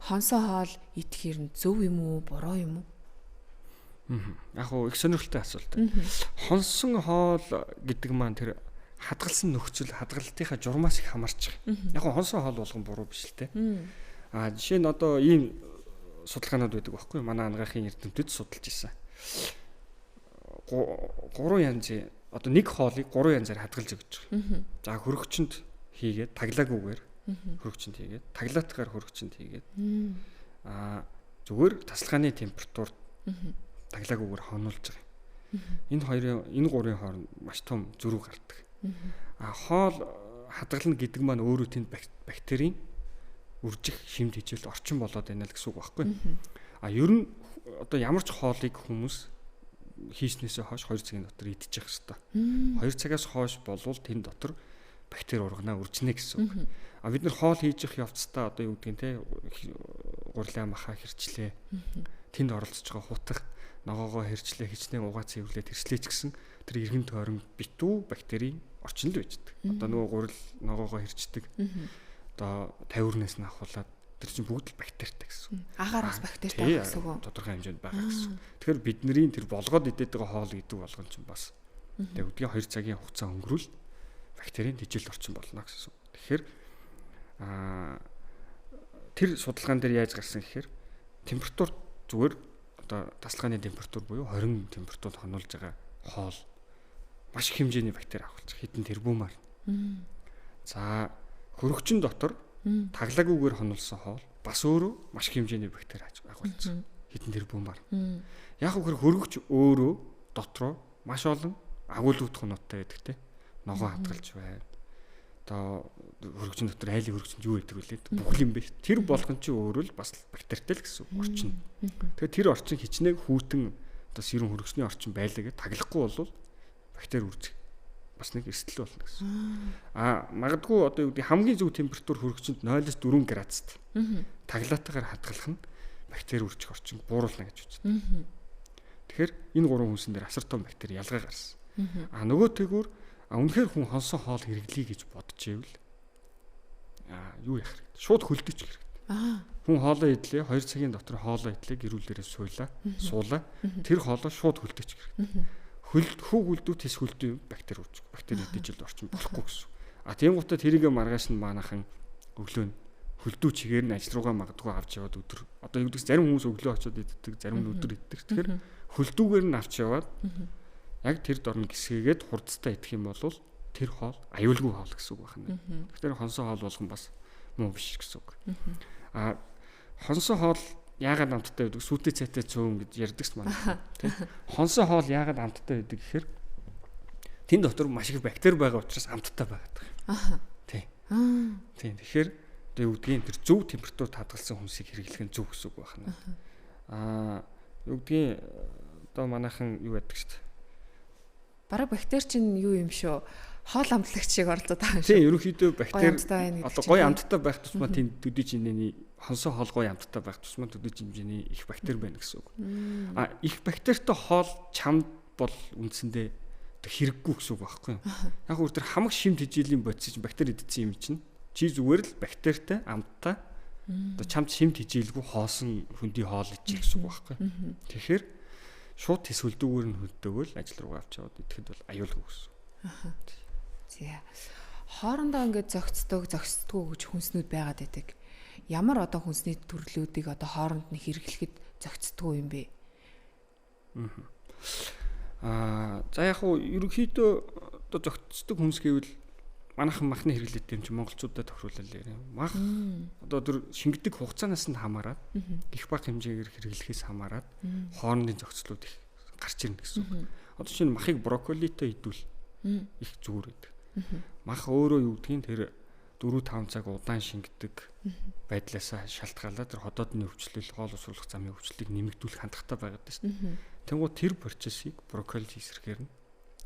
хонсоо хоол идэх юм зөв юм уу, буруу юм уу? Яг их сонирхолтой асуулт. Хонсон хоол гэдэг маань тэр хадгалсан нөхцөл, хадгалтынхаа журмаас их хамаарч байгаа. Яг хонсон хоол болгон буруу биш л те. Жишээ нь одоо ийм судалгаанууд байдаг байхгүй юу? Манай анагаахын эрдэмтэд судалж ирсэн. 3 янзын одоо нэг хоолыг 3 янзаар хадгалж өгч байгаа. За хөрөгчөнд хийгээд таглаагүйгээр хөрөгчөнд хийгээд таглаатгаар хөрөгчөнд хийгээд зүгээр тасалгааны температурт таглаагүйгээр хонуулж байгаа. Энэ гурийн хооронд маш том зөрүү гардаг. Хоол хадгална гэдэг маань өөрөө тэнд бактерийн үржих шимт хичээл орчин болоод байна л гэсэн үг байхгүй. Ер нь одоо ямар ч хоолыг хүмүүс хийснээсээ хойш 2 цагийн дотор идчих хэвээр. 2 цагаас хойш болвол тэн дотор бактери ургана үржинэ гэсэн үг. Бид нар хоол хийж явах явцдаа одоо юу гэдгийг те гурлаа маха хэрчлээ. Тэнд оролцож байгаа хутга ногоогоо хэрчлээ, хичнээн угаа цэвэрлээ тэрслээ ч гэсэн тэр эргэн тойрон битүү бактери орчинд байждаг. Одоо нөгөө гурил ногоогоо хэрчдэг. Одоо тавиурнаас нь ахуулаад тэр чинь бүгд л бактеритай гэсэн. Агаараас бактеритай гэсэн үг. Тодорхой хэмжээнд байгаа гэсэн. Тэгэхээр бидний тэр болгоод идээд байгаа хоол гэдэг болгон чинь бас тэгээ үдгийн 2 цагийн хугацаа өнгөрүүл бактерийн дижил орчин болно гэсэн. Тэгэхээр тэр судалгаан дээр яаж гарсан гэхээр температур зүгээр одоо тасалгааны температур буюу 20 температурт хонуулж байгаа хоол маш их хэмжээний бактери агуулж хэдэн тэрбумаар. За хөрөгчин дотор таглагүйгээр хонуулсан хоол бас өөрөө маш их хэмжээний бактери агуулж хэдэн тэрбумаар. Яг үгээр хөрөгч өөрөө дотроо маш олон агуулгуудах ноттой байдаг те. Ногоо хадгалж байна. Одоо хөрөгчин дотор айлын хөрөгчөнд юу байдаг вүлээ? Бүх юм биш. Тэр болгон чи өөрөө л бас бактеритай л гэсэн орчин. Тэгэхээр тэр орчин хичнээн хүүтэн одоо сэрүүн хөрөгчний орчин байлаа гэж таглахгүй болвол бактери үржих бас нэг эрсдэл болно гэсэн. Магадгүй одоо юу гэдэг хамгийн зөв температур хөрөгчөнд 0-4 градуст таглаатайгаар хадгалах нь бактери үржих орчинг бууруулна гэж үздэг. Тэгэхээр энэ гурван хүнсэн дээр асар том бактери ялгаа гарсан. Нөгөө тэгүр үнэхээр хүн хонсон хоол хэрэглэе гэж бодож ивэл юу яах вэ? Шууд хөлдөж хэрэгтэй. Хүн хоолоо идлээ 2 цагийн дотор хоолоо идлээ гэрүүл дээрээ суулаа. Тэр хоолоо шууд хөлдөж хэрэгтэй. Хөлдөө тис хөлдөө бактери үүсэх. Бактери дижил орчин болохгүй гэсэн. Тийм гутаа тэрийг маргааш нь манайхан өглөө нь хөлдөө чигээр нь ажил руугаа магадгүй авч яваад өдөр одоо юу гэдэг зарим хүмүүс өглөө очиод иддэг, зарим нь өдөр иддэг. Тэгэхээр хөлдөөгээр нь авч яваад яг тэр дорн гисгээгээд хурдтай идэх юм бол тэр хоол аюулгүй хоол гэсэн үг байна. Тэгэхээр хонсон хоол болгон бас муу биш гэсэн үг. Хонсон хоол яагаад амттай байдаг? Сүйтэй цайтай цөөн гэж ярьдаг ч манай. Тийм. Хонсон хоол яагаад амттай байдаг гэхээр тэн дотор маш их бактери байгаа учраас амттай байдаг. Тийм. Тэгэхээр одоо юу гэдгийг тэр зөв температурт хадгалсан хүнсийг хэрэглэх нь зөв гэсэн үг байна. Юу гэдгийг одоо манайхан юу байдаг шүү дээ. Бараг бактери чинь юу юм шүү? Хоол амтлагч шиг оролцоод байгаа юм шүү. Тийм, ерөнхийдөө бактери одоо гоё амттай байх тусмаа тийм төдий жинэний хонсон хоол гоё амттай байх тусмаа төдий хэмжээний их бактери байна гэсэн үг. Их бактеритай хоол чамд бол үндсэндээ хэрэггүй гэсэн үг байхгүй юу? Яг үр тэр хамаг шимт хижээлийн бодис чинь бактери идсэн юм чинь чи зүгээр л бактеритай амттай одоо чамд шимт хижээлгүй хоосон хөндий хоол ичээ гэсэн үг байхгүй юу? Тэгэхээр шууд тис хөлдөөгээр нь хөлдөөгөл ажил руугаа авч яваад идэхэд бол аюулгүй гэсэн. Зэ. Хоорондоо ингээд зогсдгоо гэж хүнснүүд байгаад байдаг. Ямар одоо хүнсний төрлүүдийг одоо хооронд нь хэрэглэхэд зогсдгоо юм бэ? За яг хуу ерөнхийдөө одоо зогсдог хүнс гэвэл манайхан махны хэрэглээтэй юм чи монголчуудад тохируулал ярив. Мах одоо тэр шингэдэг хугацаанаас нь хамаарат их бага хэмжээгээр хэрэглэхээс хамаарат хоорондын зохицлууд их гарч ирнэ гэсэн үг. Одоо чинь махыг брокколитой идвэл их зүгээр байдаг. Мах өөрөө юу гэдгийг тэр 4-5 цаг удаан шингэдэг байдлаасаа шалтгаалаад тэр ходоодны өвчлөл, хоол усруулах замын өвчлөлийг нэмэгдүүлэх хандлагатай байгаад байна шүү дээ. Тэнгуү тэр процессыг брокколи хийсрэхээр нь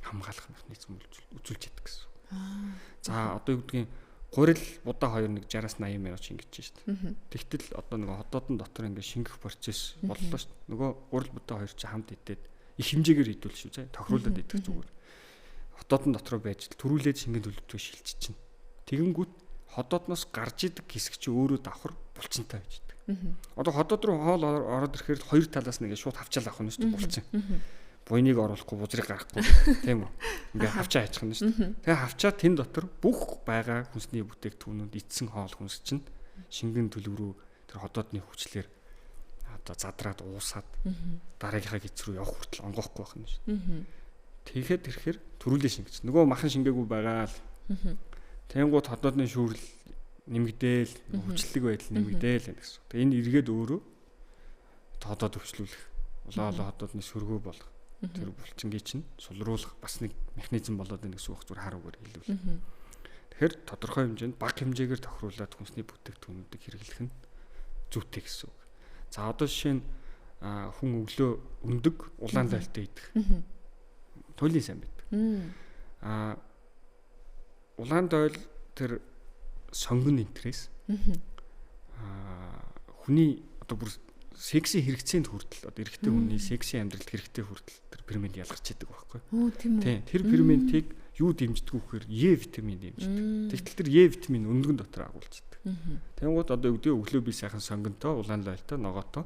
хамгаалах механизм үзүүлж яддаг гэсэн. За одоо юу гэдгийг гурил будаа 2-1 60-аас 80 минут шингэж шүү дээ. Тэгтэл одоо нэг ходоодон дотор ингээ шингэх процесс боллоо шүү дээ. Нөгөө гурил будаа 2 чи хамт идээд их хэмжээгээр идвэл шүү зэ тохируулаад идэх зүгээр. Ходоодон дотроо байж төрүүлээд шингэн төлөвлөлтөө шилжиж чинь. Тэгэнгүүт ходоодноос гарч идэг хэсэг чи өөрөө давхар булчинтай байж идэг. Одоо ходоод руу хоол ороод ирэхээр хоёр талаас нэгээ шууд хавчаал авах нь шүү дээ булчин. Буйныг оруулахгүй бузрыг гаргахгүй тийм үү. Ингээ хавчаа хайчих нь шүү дээ. Тэгээ хавчаа тэн дотор бүх байгаа хүнсний бүтээгдэхүүнүүд эцсэн хоол хүнс чинь шингэн төлөв рүү тэр ходоодны хүчлэр одоо задраад уусаад дараагийнхаа гиз рүү явах хүртэл онгоохгүй байх нь шүү дээ. Тэгэхэд ирэхээр төрүүлээ шингэж. Нөгөө махан шингээгүй байгаа л. Тэнгууд ходоодны шүүрэл нэмэгдээл, хүчлэг байдал нэмэгдээл гэсэн. Тэгээ энэ эргээд өөрөө ходоод өвчлүүлэх, улаалаа ходоодны сөргөө болгох. Тэр булчингийн чинь сулруулах бас нэг механизм болоод байна гэсэн үг зүгээр хараагаар хэлвэл. Тэгэхээр тодорхой хэмжээнд бага хэмжээгээр тохируулаад хүнсний бүтээгдэхүүнүүдийг хэрэглэх нь зүйтэй гэсэн үг. За одоо жишээ нь хүн өглөө өндөг улаан лойлтой идэх. Туйлын сайн байдаг. Улаан дойл тэр сонгон энтрээс хүний одоо бүр секси хэрэгцээнд хүртэл одоо эрэгтэй хүний секси амьдралд хэрэгтэй хүртэл тэр фермент ялгарч идэг байхгүй. Тийм үү. Тэр ферментийг юу дэмждэг вэхээр Е витамин дэмждэг. Тэгтэл тэр Е витамин өндгөн дотор агуулж идэг. Тэнгууд одоо өглөө би сайхан сонгонтой, улаан лойлтой, ногоотой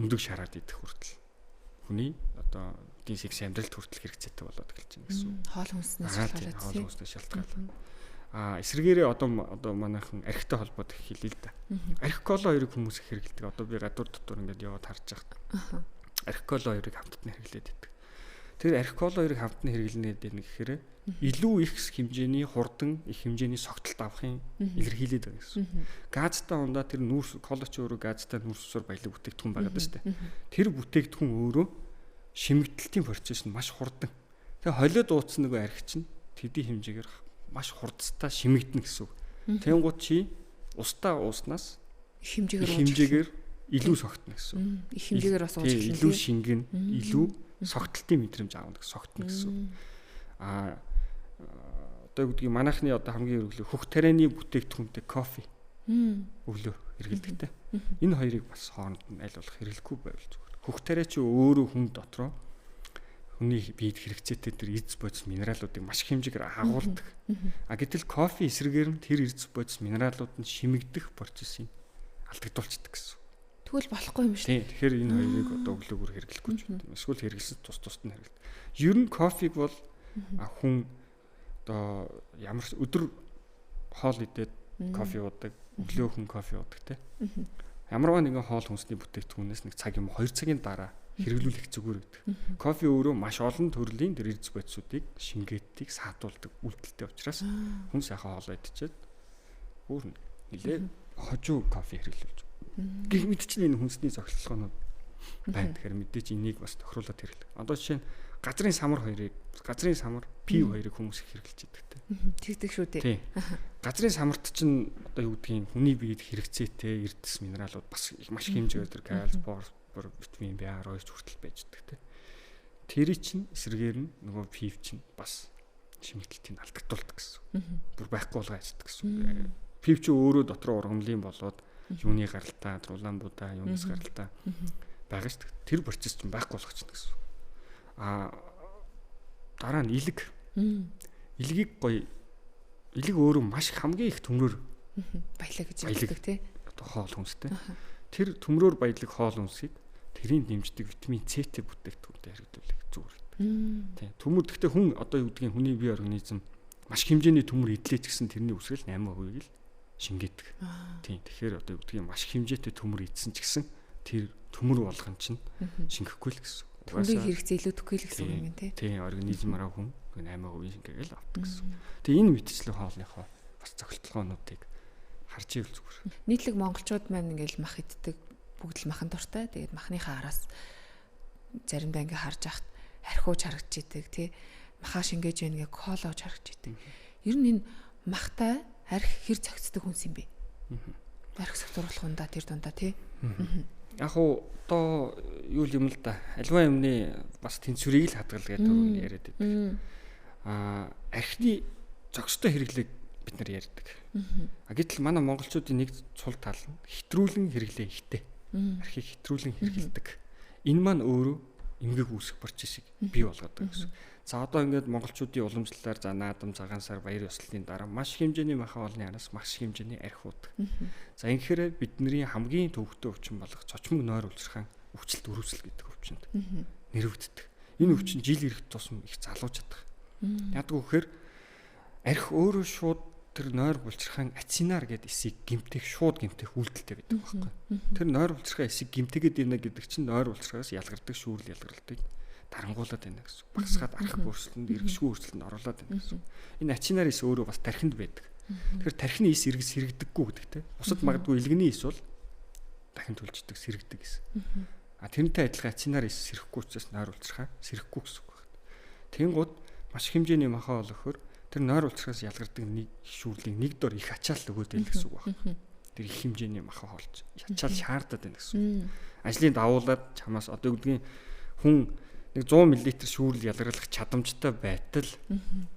өндөг шараад идэх хүртэл хүний одоо эдийн секси амьдралд хүртэл хэрэгцээтэй болоод эхэлж байна гэсэн. Хоол хүнснээс шалтгаалаад. Хоол хүнснээс шалтгаалаад. Эсвэргээрээ одоо манайхан архитай холбоод хэлээ л да. Архи кола хоёрыг хүмүүс их хэрэглэдэг. Одоо би гадуур дотор ингээд яваад харж байгаа. Архи кола хоёрыг хамтдаа хэрэглээд байдаг. Тэр архи кола хоёрыг хамтдаа хэрэглэнэ гэдэг нь гэхээр илүү их хэмжээний хурдан, их хэмжээний согтолт авахын илэрхийлээд байгаа гэсэн. Газтай ундаа тэр нүүрс колач өөрөө газтай нүүрс усаар баялаг бүтээгдэхүүн байгаа даа шүү дээ. Тэр бүтээгдэхүүн өөрөө шимэгдэлтийн процесс нь маш хурдан. Тэгээ холиод ууцсан нөгөө архи чинь тэдний хэмжээгээр маш хурдтай шимэгдэнэ гэсэн үг. Тэнгууд чи устаа ууснаас хэмжээгээр илүү согтно гэсэн үг. Их хэмжээгээр бас ууж эхэлнэ. Илүү шингэн, илүү согтолтын мэдрэмж аавна гэсэн согтно гэсэн үг. Одоо юу гэдгийг манайхны одоо хамгийн өргөлөө хөх тарианы бүтээгдэхүүнтэй кофе өглөө хэрэглэдэг те. Энэ хоёрыг бас хооронд нь аль болох хэрэглэхгүй байвал зүгээр. Хөх тариа чи өөрөө хүн дотроо хүний биед хэрэгцээтэй тэр эрдэс бодис минералуудыг маш их хэмжээгээр агуулдаг. Гэтэл кофе эсрэгээр нь тэр эрдэс бодис минералууд нь шимэгдэх процессыг алдагдуулчихдаг гэсэн. Тэгвэл болохгүй юм шүү. Тэгэхээр энэ хоёрыг одоо өглөөгөр хэрэглэхгүй ч юм. Эсвэл хэрэглэсэн тус нь хэрэглэв. Ер нь кофег бол хүн одоо ямар өдөр хоол идээд кофе уудаг, өглөө хүн кофе уудаг те. Ямарваа нэгэн хоол хүнсний бүтээгдэхүүнээс нэг цаг юм 2 цагийн дараа хэрэглүүлэх зүгээр гэдэг. Кофе өөрөө маш олон төрлийн тэр эрдэс бодисуудыг шингээддэг, саатуулдаг үйлдэлтэй учраас хүн сайхан хоолоо идчихэд өөр нэлээ хожуу кофе хэрэглүүлж. Гэх мэт чинь энэ хүнсний зохицолгоонууд байна. Тэгэхээр мэдээж энийг бас тохируулаад хэрэглэх. Одоо жишээ нь газрын самар P2-ыг хүмүүс их хэрэглэж байдаг те. Тэгдэг шүү дээ. Тийм. Газрын самарт чинь одоо юу гэдгийг хүний биед хэрэгцээтэй эрдэс минералууд бас маш их хэмжээгээр тэр кальц, фосфор, витамин B12 хүртэл байж байгаа те. Тэрий чинь эсрэгээр нь нөгөө пив чинь бас шимтгэлтийг алдагдуулдаг гэсэн. Бүр байхгүй болгоо ажилладаг гэсэн. Пив чинь өөрөө дотор ургамлын болоод юуны гаралтай, улаан будаа, юунаас гаралтай байгаа шүү дээ. Тэр процесс чинь байхгүй болгочихно гэсэн. Дараа нь илэг. Илгийг илэг өөрөө маш хамгийн их төмрөөр баялаг гэж ярьдаг тий. Одоо хоол хүнстэй. Тэр төмрөөр баялаг хоол хүнсийг тэрийн дэмждэг витамин С-тэй бүтээгдэхүүнтэй хэрэглүүлэх зүгээр. Тий. Төмөр гэхдээ хүн одоо юу гэдгийг хүний бие организм маш хэмжээний төмөр идлээч гэсэн тэрний үсрэл 8% л шингээдэг. Тий. Тэгэхээр одоо юу гэдгийг маш хэмжээтэй төмөр идсэн ч гэсэн тэр төмөр болгон чинь шингэхгүй л гэсэн. Төмрийн хэрэгцээ илүү төгөөл гэсэн үг юм тий. Тий, организмаараа хүн 8% шингээгээл авдаг гэсэн. Тэгээ энэ мэтчлэн хоолныхоо бас зохицолгоонуудыг харж ивэл зүгээр. Нийтлэг монголчууд маань ингээл мах иддэг, бүгд л махан дуртай. Тэгээд махныхаа араас заримдаа ингээ харж ахт архиуж харагдж идэг тий. Махаа шингээж яана гэ колож харагдж идэг. Ер нь энэ махтай архи хэр зохицдог хүнс юм бэ? Архи согтруулах ундаа тэр дундаа тий. Яг уу одоо юу юм л да. Альва юмны бас тэнцвэрийг л хадгалгээд түрүүний яриад байдаг. Архины зохистой хэрэглээг бид нар ярьдаг. Гэтэл манай монголчуудын нэг цул тал нь хэтрүүлэн хэрэглээ ихтэй. Архийг хэтрүүлэн хэрэглэдэг. Энэ маань өөрөө эмгэг үүсэх процессыг бий болгоод байгаа гэсэн. За одоо ингээд монголчуудын уламжлалаар за наадам, цагаан сар, баяр ёслолын дараа маш хэмжээний махан олны араас маш хэмжээний архи уудаг. За ингэхээр бидний хамгийн төвөгтэй өвчин болох цочмог нойр улсрахаан өвчлөлт өрөвсөл гэдэг өвчнөд нэрвэгддэг. Энэ өвчин жил ирэх тусам их залууж чадах. Ядгүй гэхээр архи өөрөө шууд тэр нойр булчирхаан ацинаар гэдэг эсийг гимтэх шууд гимтэх үйлдэлтэй байдаг байхгүй. Тэр нойр булчирхаан эсийг гимтэгээдийнэ гэдэг чинь нойр булчирхаас ялгардаг шүүрэл ялгарлтыг дарангуулад байна гэсэн. Багсгаад архи өөрчлөлтөнд эргэшгүй өөрчлөлтөнд оруулаад байна гэсэн. Энэ ачинаар эс өөрөө бас тархинд байдаг. Тэгэхээр тархины эс сэрэгдэггүй гэдэгтэй. Бусад магадгүй илгэний эс бол дахин төлждөг сэрэгдэг гэсэн. Тэрнтэй адилхан ачинаар эс сэрэхгүй учраас нойр булчирхаа сэрэхгүй гэсэн үг байна. Тэнгууд маш хэмжээний махаа олохоор тэр нойр булчирхаас ялгардаг нэг шүүрлийг нэг дор их ачаал өгөөд байл гэсэн үг байна. Тэр их хэмжээний махаа хоолж ячаал шаардаад байна гэсэн. ажлын давуулаад чамаас одоо үгдгийн хүн нэг 100 мл шүүрэл ялгаруулах чадамжтай байтал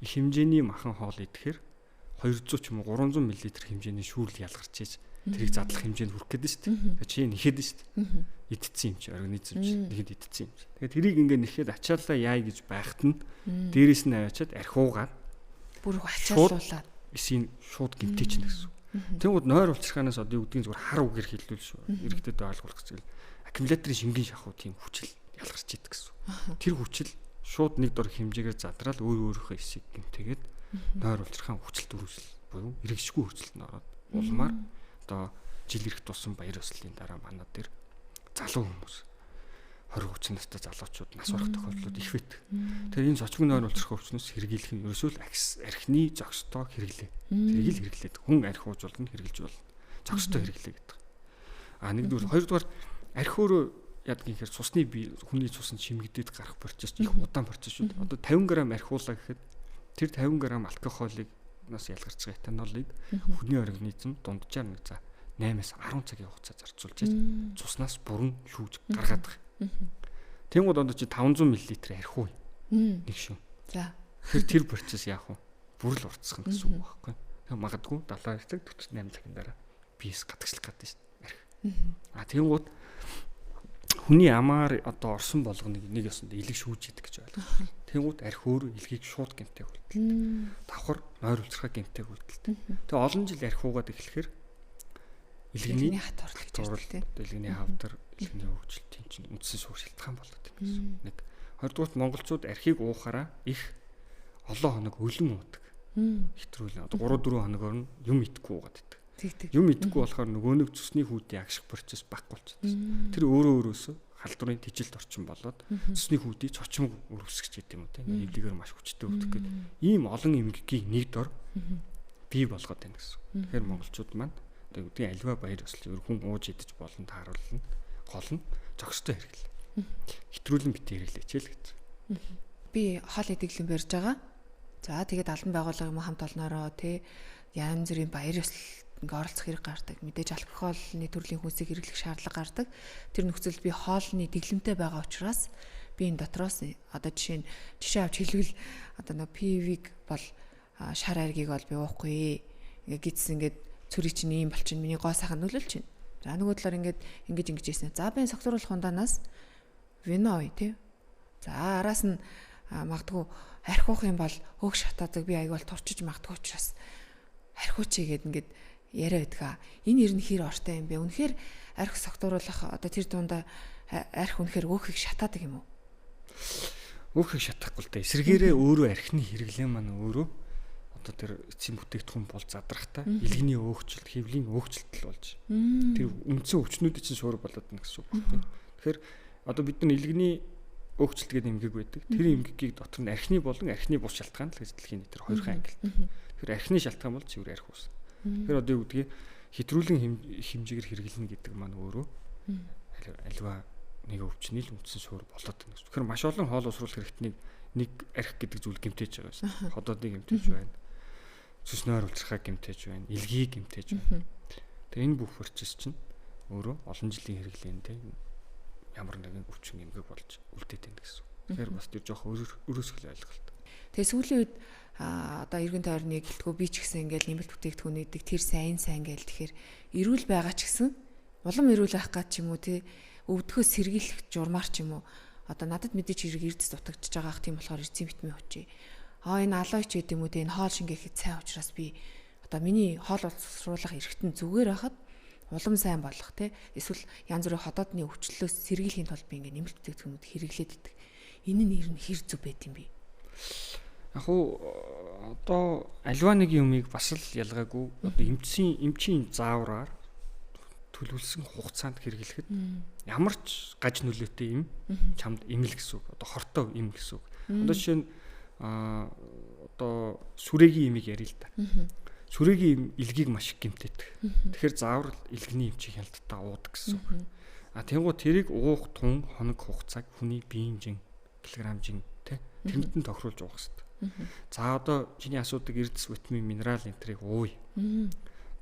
их хэмжээний махан хоол идэхээр 200 ч юм уу 300 мл хэмжээний шүүрэл ялгарч ийж тэрийг задлах хэмжээнд хүрэх гээд шүү дээ. Чи нэхэд шүү дээ. Идсэн юм чи организм чи нэхэд идсэн юм чи. Тэгээд тэрийг ингээ нэхэд ачаалаа яа гэж байхад нь дээрээс нь аваачаад архиугаар бүр ачаалуулаад эсийн шууд гимтээч нэ гэсэн. Тэнгүүд нойр улцраханаас одоо юу гэдгийг зүгээр хар үгээр хэлвэл шүү. Иргэдэд ойлгуулах зүйл. Аккумуляторын шингэн шахуу тийм хүчил ялгарч идэг гэсэн. Тэр хүчил шууд нэг дор хэмжээгээр задраад өөрийнхөө эсийг гимтээгээд нойр улцрахаан хүчил дөрвөл буюу эргэжгүй хүчилд нь ороод улмаар одоо жил ирэх тусам баяр ёслолын дараа манай дээр залуу хүмүүс 20-30 настай залуучууд нас барах тохиолдлууд их бит. Тэгэхээр энэ зочмог нойр улцрах өвчнөөс хэрэглэх нь ерөөсөө л архины зөкстөө хэрэглээ. Тэрийг л хэрэглээд хүн архиужуулна хэрэглэж болно. Зөкстөө хэрэглээ гэдэг. Нэгдүгээр, хоёрдугаар архи өөрөө яадаг юм хэрэг цусны бие хүний цуснд шимэгдээд гарах процесс их удаан процесс шүү. Одоо 50 г архиулаа гэхэд тэр 50 г алкохолыг нас ялгарч байгаа этанолыг хүний организм дунджаар нэг за 8-аас 10 цагийн хугацаа зарцуулж цуснаас бүрэн шүүж гаргаад байгаа. Тэнгууд одоо чи 500 мл архиуй. Нэг шүү. За. Тэр процесс яах вэ? Бүрэл уртсах гэсэн үг байхгүй. Тэг магадгүй 72 цаг 48 цагийн дараа биес гадагшлах гэдэг шүү дээ. Тэнгууд хүний амаар одоо орсон болгоныг нэг ёсонд илэг шүүж идэг гэж ойлгох. Тэнгууд архи өөрөө илгийг шууд гэмтэх үйлдэл. Давхар нойр улцрахаа гэмтэх үйлдэл. Тэгээ олон жил архи уугаад эхлэхээр илгэний хатвар илгэний хавдар илгэний хөгжил тийм чинь үндсэн суурь шалтгаан болоод юм гэсэн. Нэг хоёрдугаарт монголчууд архийг уухаараа их олон хоног өлөн уудаг. Хэтрүүлэн одоо 3-4 хоногоор нь юм идэхгүй уугаад идэг. Юм идэхгүй болохоор нөгөө нэг цусны хүүдийн агших процесс баггүй болчихсон. Тэр өөрөөсөө халдварын тэжилт орчин болоод цусны хүүдийг цочмог өрөвсгч гэдэг юм уу тийм эвлэгээр маш хүчтэй өвдөх гэдэг ийм олон эмгэгийг нэг дор бий болгоод байна гэсэн. Тэгэхээр монголчууд маань одоо үгүй альва баяр ёслол хүн ууж идэж болно тааруулна гол нь зөкстэй хэрэглээ. Хэтрүүлэн бит хэрэглээч л гэж. Би хоол идэглэн барьж байгаа. За тэгээд албан байгууллага юм хамт олноороо тий янз бүрийн баяр ёслол ингээ оролцох хэрэг гардаг. Мэдээж алкогольны төрлийн хүнсийг хэрэглэх шаардлага гардаг. Тэр нөхцөлд би хоолны дэглэмтэй байгаа учраас би энэ дотроос одоо жишээ авч хэлвэл одоо нэг PV-г бол шар аргийг бол би уухгүй. Ингээ гидс ингээд цүрий чинь ийм болчин миний гоо сайхан нөлөөлж байна. За нөгөө талаар ингээд ингэж ийсэн. За би согтууруулах хундаанаас вино ой тий. За араас нь магадгүй архиух юм бол хөг шатаадаг би аяг бол турчиж магадгүй учраас архиучий гэд ингээд яриа байдаг. Энэ ер нь хэр ортой юм бэ? Үнэхээр архи согтууруулах одоо тэр дундаа архи үнэхээр өөхийг шатаадаг юм уу? Өөхийг шатахгүй л да. Эсрэгээрээ өөрөө архины хэрэглээ маань өөрөө одоо тэр эцсийн бүтээгдэхүүн бол задрахтаа илгэний өөхчлөлт, хэвлийн өөхчлөлт л болж. Тэр үндсэн өвчнүүдийн чинь шуур болоод байна гэсэн үг байна. Тэгэхээр одоо бид нар илгэний өөхчлөлт гэдэг эмгэг байдаг. Тэр эмгэгийг дотор нь архины болон архины бус шалтгаан л гэж дэлхийн дээр хоёрхан ангилт. Тэгэхээр архины шалтгаан бол цэвэр архи ус. Тэгэхээр одоо юу гэдгийг хэтрүүлэн хэмжээгээр хэрэглэнэ гэдэг маань өөрөө альва нэг өвчний л үндсэн шуур болоод байна. Тэгэхээр маш олон хоол усруулах хэрэгтнийг нэг архи гэдэг зүйл гэмтээж байгаа шээ. Ходоодыг гэмтээж байна. Цуснаар улцрахаа гэмтээж байна. Илгийг гэмтээж байна. Тэгээ энэ бүх процесс чинь өөрөө олон жилийн хэрэглээндээ ямар нэгэн өвчин эмгэг болж үлдээд байна гэсэн. Тэгэхээр бас тэр жоох өрөөсгөл ойлголт. Тэгээ сүүлийн үед одоо эргэн тойрны гэлтгөө би ч гэсэн ингээл нэмэлт бүтээгдэхүүн идэг тэр сайн гээл тэгэхээр эрүүл байгаа ч гэсэн улам эрүүл байх гад ч юм уу тий өвдгөөс сэргийлэх журмаар ч юм уу одоо надад мэдээж хэрэг эрдэс дутагдж байгаа ах тийм болохоор эцсийн витамин хүчээ. Энэ алоч гэдэг юм уу тий энэ хоол шингээхэд сайн учраас би одоо миний хоол уусруулах эргэтэн зүгээр байхад улам сайн болох тий эсвэл янз бүрийн ходоодны өвчлөлөөс сэргийлэхийн тулд би ингээ нэмэлт бүтээгдэхүүнүүд хэрэглээд идэг. Энэ нь ер нь хэр зүг байт юм бэ? Яг уу одоо альва нэг юмыг бас л ялгаагүй одоо эмчийн заавраар төлөвлөсөн хугацаанд хэрэглэхэд ямар ч гаж нөлөөтэй юм чамд имэл гэсэн үг. Одоо хортой им гэсэн үг. Одоо жишээ нь одоо сүрэгийн имийг ярил л да. Сүрэгийн илгийг маш их гэмтээдэг. Тэгэхээр заавар илгэний эмчийг хялтдаа уудаг гэсэн үг. Тэнгуү тэрийг уух тун хоног хугацааг хүний биеийн жин килограммжин тэ тэмдэн тохируулж уух хэрэгтэй. За одоо чиний асуудаг эрдэс, витамин, минерал энтрийг ууя.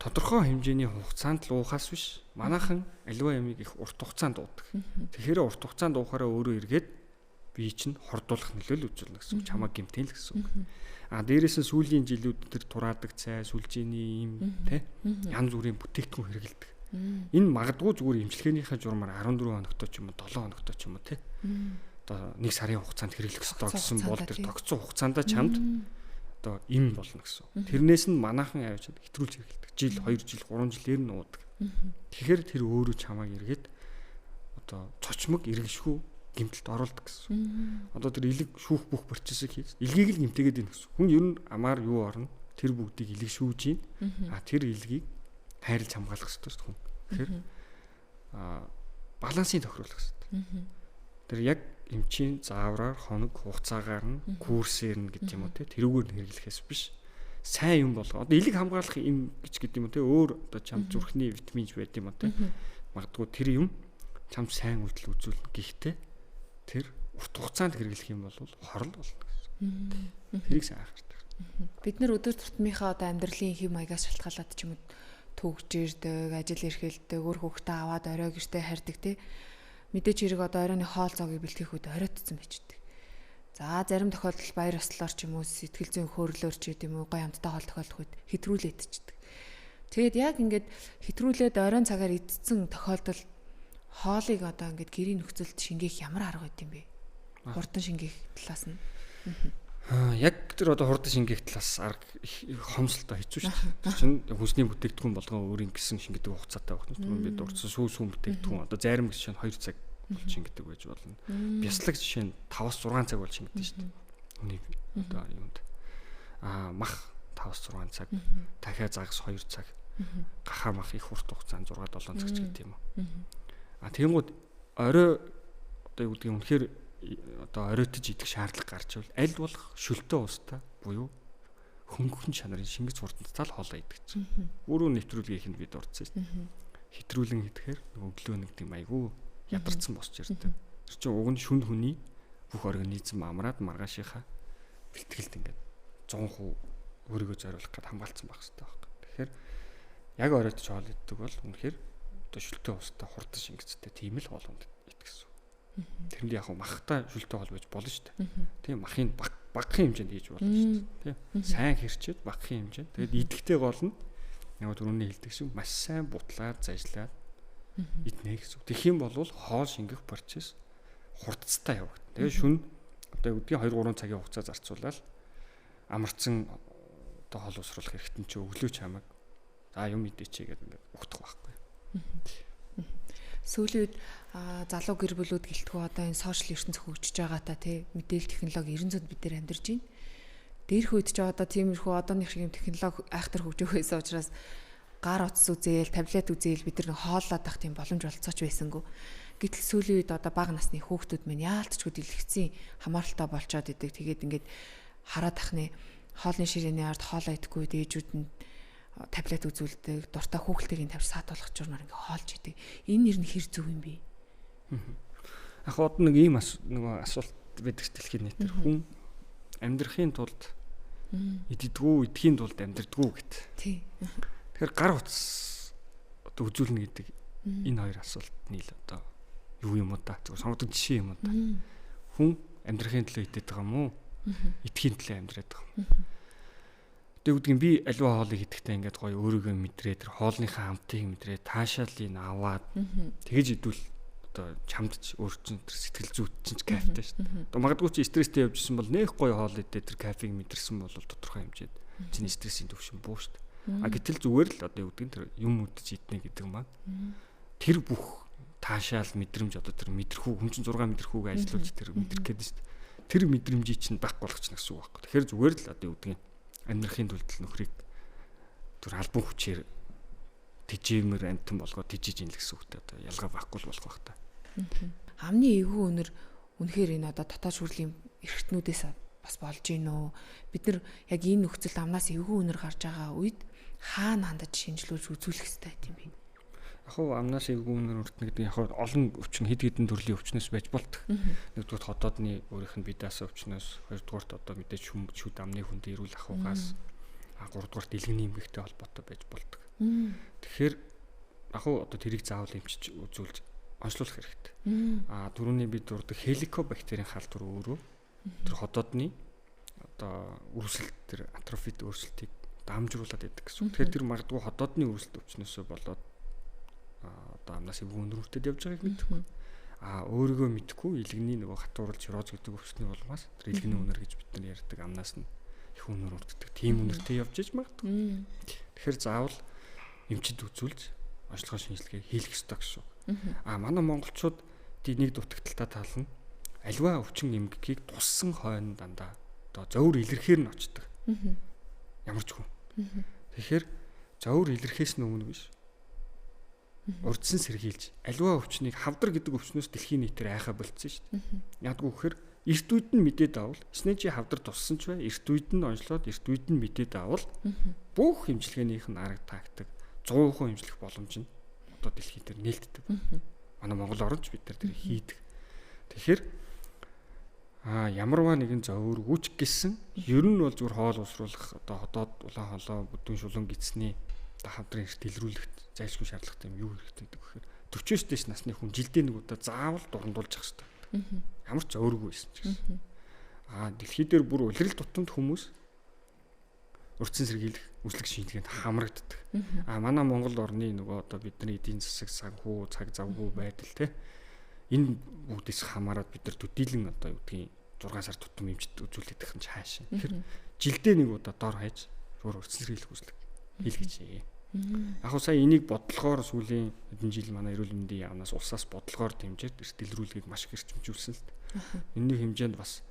тодорхой хэмжээний хугацаанд л уухаас биш манайхан аливаа ямиг их урт хугацаанд уудаг. Тэгэхээр урт хугацаанд уухаараа өөрөө эргээд бие чинь хордуулах нөлөөлөл үзүүлнэ гэсэн үг. Чамаа гэмтэн л гэсэн үг. Дээрээс нь сүүлийн жилүүд төр тураадаг цай, сүлжээний юм те янз бүрийн бүтээгдэхүүн хэрэгэлдэг. Энэ магадгүй зүгээр эмчилгээнийхээ журмаар 14 хоногтой ч юм уу 7 хоногтой ч юм уу те. Одоо 1 сарын хугацаанд хэрэглэх ёстой гэсэн бол тэр тогтсон хугацаанд чамд одоо им болно гэсэн. Тэрнээс нь манайхан авчид хэтрүүлж хэрэгэлдэг. Жил, 2 жил, 3 жилээр нь уудаг. Тэгэхээр тэр өөрөө чамааг эргээд одоо цочмог эргэшгүй гэмтэлд оруулдаг гэсэн. Одоо тэр илэг шүүх бүх процессыг хийж илгийг л гэмтээгээд байна гэсэн. Хүн ер нь амаар юу орно? Тэр бүгдийг илэг шүүж ийн. Тэр илгийг хайрлж хамгаалах хэрэгтэй шүү дээ. Тэгэхээр балансыг тохируулах хэрэгтэй. Тэр яг эмчийн заавраар хоног хугацаагаар нь курсээр нь гэдэг юм уу те тэрүүгээр нь хэрэглэхээс биш сайн юм болгоо. Одоо илэг хамгаалах юм гэж гэдэг юм уу те өөр одоо чам зүрхний витаминж байд юм уу те магадгүй тэр юм чам сайн үйлдэл үзүүлнэ. Гэхдээ тэр урт хугацаанд хэрэглэх юм бол хорл болно гэсэн. Тэрийг сайн анхаардаг. Бид нар өдөр тутмынхаа одоо амьдралын хэв маягаас шалтгаалаад ч юм уу төгж ирдэг, ажил эрхэлдэг, өөр хүүхдээ аваад орой гэртээ харьдаг те. Мэдээж хэрэг одоо оройны хоол зоогийг бэлтгэх үед оройтцсан байждаг. За зарим тохиолдолд баяр ёслолоор ч юм уу сэтгэл зүйн хөөрөлөөр ч гэдэм үү гоё амттай хоол тохиолдох үед хэтрүүлээд идчихдэг. Тэгээд яг ингээд хэтрүүлээд оройн цагаар идсэн тохиолдолд хоолыг одоо ингээд гэрийн нөхцөлд шингээх ямар арга байд юм бэ? Хурдан шингээх талаас нь. Яг тэр одоо хурдан шингээх талаас арга хомсолтой хэцүү шүү дээ. Тэр чинь хүнсний бүтээгдэхүүн болгон өөрийн гэсэн шингэдэг хугацаатай байх нь. Бид дурдсан сүүн бүтээгдэхүүн одоо зарим жишээ нь 2 цаг бол шингэдэг байж болно. Бяслаг жишээ нь 5-6 цаг бол шингэдэг шүү дээ. Хүний одоо юунд мах 5-6 цаг, дахиа загас 2 цаг, гахаа мах их хурд хугацаанд 6-7 цаг ч гэдэг юм уу. Тэгэнгүүт орой одоо юу гэдэг юм үнэхээр одоо оройтож идэх шаардлага гарч ивэл аль болох шөлтөө уустай буюу хөнгөн чанарын шингэц хурдтай л хоолоо идэх чинь. Өөрөө нэвтрүүлгийнх нь бид дурдсан шүү дээ. Хэтрүүлэн идэхээр өглөө нэг тийм айгүй ядарсан босч ирдэг. Тэр чинь уг нь шүн хүний бүх организм амраад маргаашийнхаа бэлтгэлд ингээд 100% өөрийгөө зориулах гээд хамгаалцсан байх хэрэгтэй байна. Тэгэхээр яг оройтож хоол иддэг бол үнэхээр одоо шөлтөө уустай хурдан шингэцтэй тийм л хоол идэх гэсэн. Тэрэнд яг махтай шүлтэй хоол байж болно шүү дээ. Тийм махын багахан хэмжээнд хийж болно шүү дээ. Тийм сайн хэрчээд багахан хэмжээнд. Тэгээд идэхтэй гол нь яг түрүүний хэлдэг шиг маш сайн бутлаад зажлаад иднэ гэсэн. Тэгэх юм бол хоол шингэх процесс хурдцтай явагдана. Тэгээд шүн одоо үдгийн 2-3 цагийн хугацаа зарцуулаад амарцсан одоо хоол усруулах хэрэгтэн чи өглөө чамаг за юм идэчээ гэдэг ингээд ухтах байхгүй. Сүүлийн үед залуу гэр бүлүүд гэлтгүү одоо энэ сошиал ертөнц хөгжиж байгаа та тий мэдээлэл технологи 90-д бид нар амьдарч байна. Дээрх үед ч одоо тиймэрхүү одооных шиг юм технологи айхтар хөгжөөх байсан учраас гар утас үзээл, таблет үзээл бид нар хооллоод тах тийм боломж олцооч байсангүй. Гэтэл сүүлийн үед одоо бага насны хүүхдүүд мань яалтчгүй дэлгэцийн хамааралтай болчоод идэг. Тэгээд ингээд хараад тахны хоолны ширээний ард хоолоо идэхгүй дээжүүд нь таблет үзүүлдэг, дуртай хүүхэлтэйг тавьж саатуулах журмаар ингээ хоолж идэг. Энэ нэр нь хэр зөв юм бэ? Яг од нэг ийм нөгөө асуулт байдаг дэлхийн нийтээр хүн амьдрахын тулд иддэггүй, идэхийн тулд амьдрдаггүй гэт. Тий. Тэгэхээр гар утас одоо үзүүлнэ гэдэг энэ хоёр асуултны л одоо юу юм уу да? Зөвхөн сонгодог жишээ юм уу да? Хүн амьдрахын төлөө идээд байгаа юм уу? Идэхийн төлөө амьдраад байгаа юм. Тэг үгдгийн би аливаа хоолыг идэхдээ ингээд гоё өөрийгөө мэдрээ тэр хоолныхаа амтыг мэдрээ таашаалыг аваад тэгэж идвэл одоо чамдч өөр чин тэр сэтгэл зүйт чинь кайфтай шүү дээ. Одоо магадгүй чи стресстэй явжсэн бол нэх гоё хоол идээ тэр кайфыг мэдэрсэн бол тодорхой хэмжээд чиний стрессийн түвшин буу шүү дээ. Гэтэл зүгээр л одоо юу гэдгийг тэр юм үдэж иднэ гэдэг маань тэр бүх таашаал мэдрэмж одоо тэр мэдрэхүү хүн чинь 6 мэдрэхүүг ажиллуулж тэр мэдрэх гэдэг шүү дээ. Тэр мэдрэмжийг чинь байхгүй болгочихно гэсэн үг байхгүй. Тэгэхээр зүгээр л одоо юу гэдгийг амьдрахын тулд нөхрийг түр албан хүчээр тижээмэр амтан болгоод тижиж ийн л гэсэн үгтэй одоо ялгаа байхгүй л болох байх та. Амны эвгүй өнөр үнэхээр энэ одоо дотоод шүрлийн эрхтнүүдээс бас болж гин үү? Бид нар яг энэ нөхцөлд амнаас эвгүй өнөр гарч байгаа үед хаана хандаж шинжилүүлж үзүүлэх хэрэгтэй юм бэ? Яг хөө амнаас эвгүй өнөр өртнө гэдэг яг олон өвчин хэд хэдэн төрлийн өвчнөөс байж болдог. Нэгдүгээр хотоодны өөрийнх нь бидаасаа өвчнөөс, хоёрдугаарт одоо мэдээж шүд амны хүнд эрүүл ахуйгаас, гуравдугаарт дэлгэний эмгэгтэй холбоотой байж болдог. Тэгэхээр яг одоо тэрийг заавал эмчиж үзүүлж онцлуулах хэрэгтэй. Түрүүний бид дурдаг хеликобактерийн халдвар өөрөө тэр ходоодны одоо үрсэлт тэр атрофит өөрчлөлтийг дамжруулаад байдаг гэсэн. Тэгэхээр тэр магадгүй ходоодны үрсэлт өвчнөөсөө болоод одоо амнаас эвгүй өнөрөлтөд явж байгааг мэдхгүй. Өөрийгөө мэдхгүй илгэний нөгөө хатуурал цирроз гэдэг өвчний улмаас тэр илгэний үнэр гэж бид нар ярьдаг амнаас нь их үнэр өртдөг. Тийм үнэртэй явж иж магадгүй. Тэгэхээр заавал эмчид үзүүлж онцлогоо шинжилгээ хийх ёстой гэсэн. Манай монголчууд нэг дутагдaltaй тал нь аливаа өвчин эмгэгийг туссан хойно дандаа одоо зовөр илэрхээр нь очдог. Ямар ч хүн. Тэгэхээр зовөр илэрхээс нь өмнө биш. Урдсан сэргийлж аливаа өвчнийг хавдар гэдэг өвчнөөс дэлхийн нийтээр айхаа болцсон шүү дээ. Ядгүй гэхээр эрт үед нь мэдээд авал эснэ чи хавдар туссан ч бай эрт үед нь онцлоод эрт үед нь мэдээд авал бүх эмчилгээнийх нь арга тактик 100% эмчлэх боломж нь одоо дэлхийд дээр нээлттэй. Манай Монгол орнч бид нар тэр хийдэг. Тэгэхээр ямарваа нэгэн зовөр үуч гисэн ер нь бол зүгээр хоол усруулах одоо ходоод улаан холоо бүдүүн шулуун гисний хавдрын эрт илрүүлэхт зайлшгүй шаардлагатай юм юу хэрэгтэй гэдэг вэхээр 40-с дээш насны хүн жилдээ нэг удаа заавал дурандуулж ах хэрэгтэй. Ямар ч зөөргүй байсан ч гэсэн. Дэлхий дээр бүр улирал тутамд хүмүүс урдсан сэргийлэх үйлчлэг шинжилгээнд хамрагддаг. Манай Монгол орны нөгөө одоо бидний эдийн засаг санхүү цаг завгүй байдал те энэ бүгдээс хамаарат бид нар төдийлөн одоо юу гэдгийг 6 сар тутам эмчт үзүүлээд их нь хаашаа. Тэгэхээр жилдээ нэг удаа дор хаяж өөр урдсан сэргийлэх үйлчлэг хийлгэж. Яг сая энийг бодлогоор сүүлийн хэдэн жил манай эрүүл мэндийн яамнаас улсаас бодлогоор дэмжиж эрт илрүүлгийг маш их эрчимжүүлсэн л дээ. Энэний хэмжээнд бас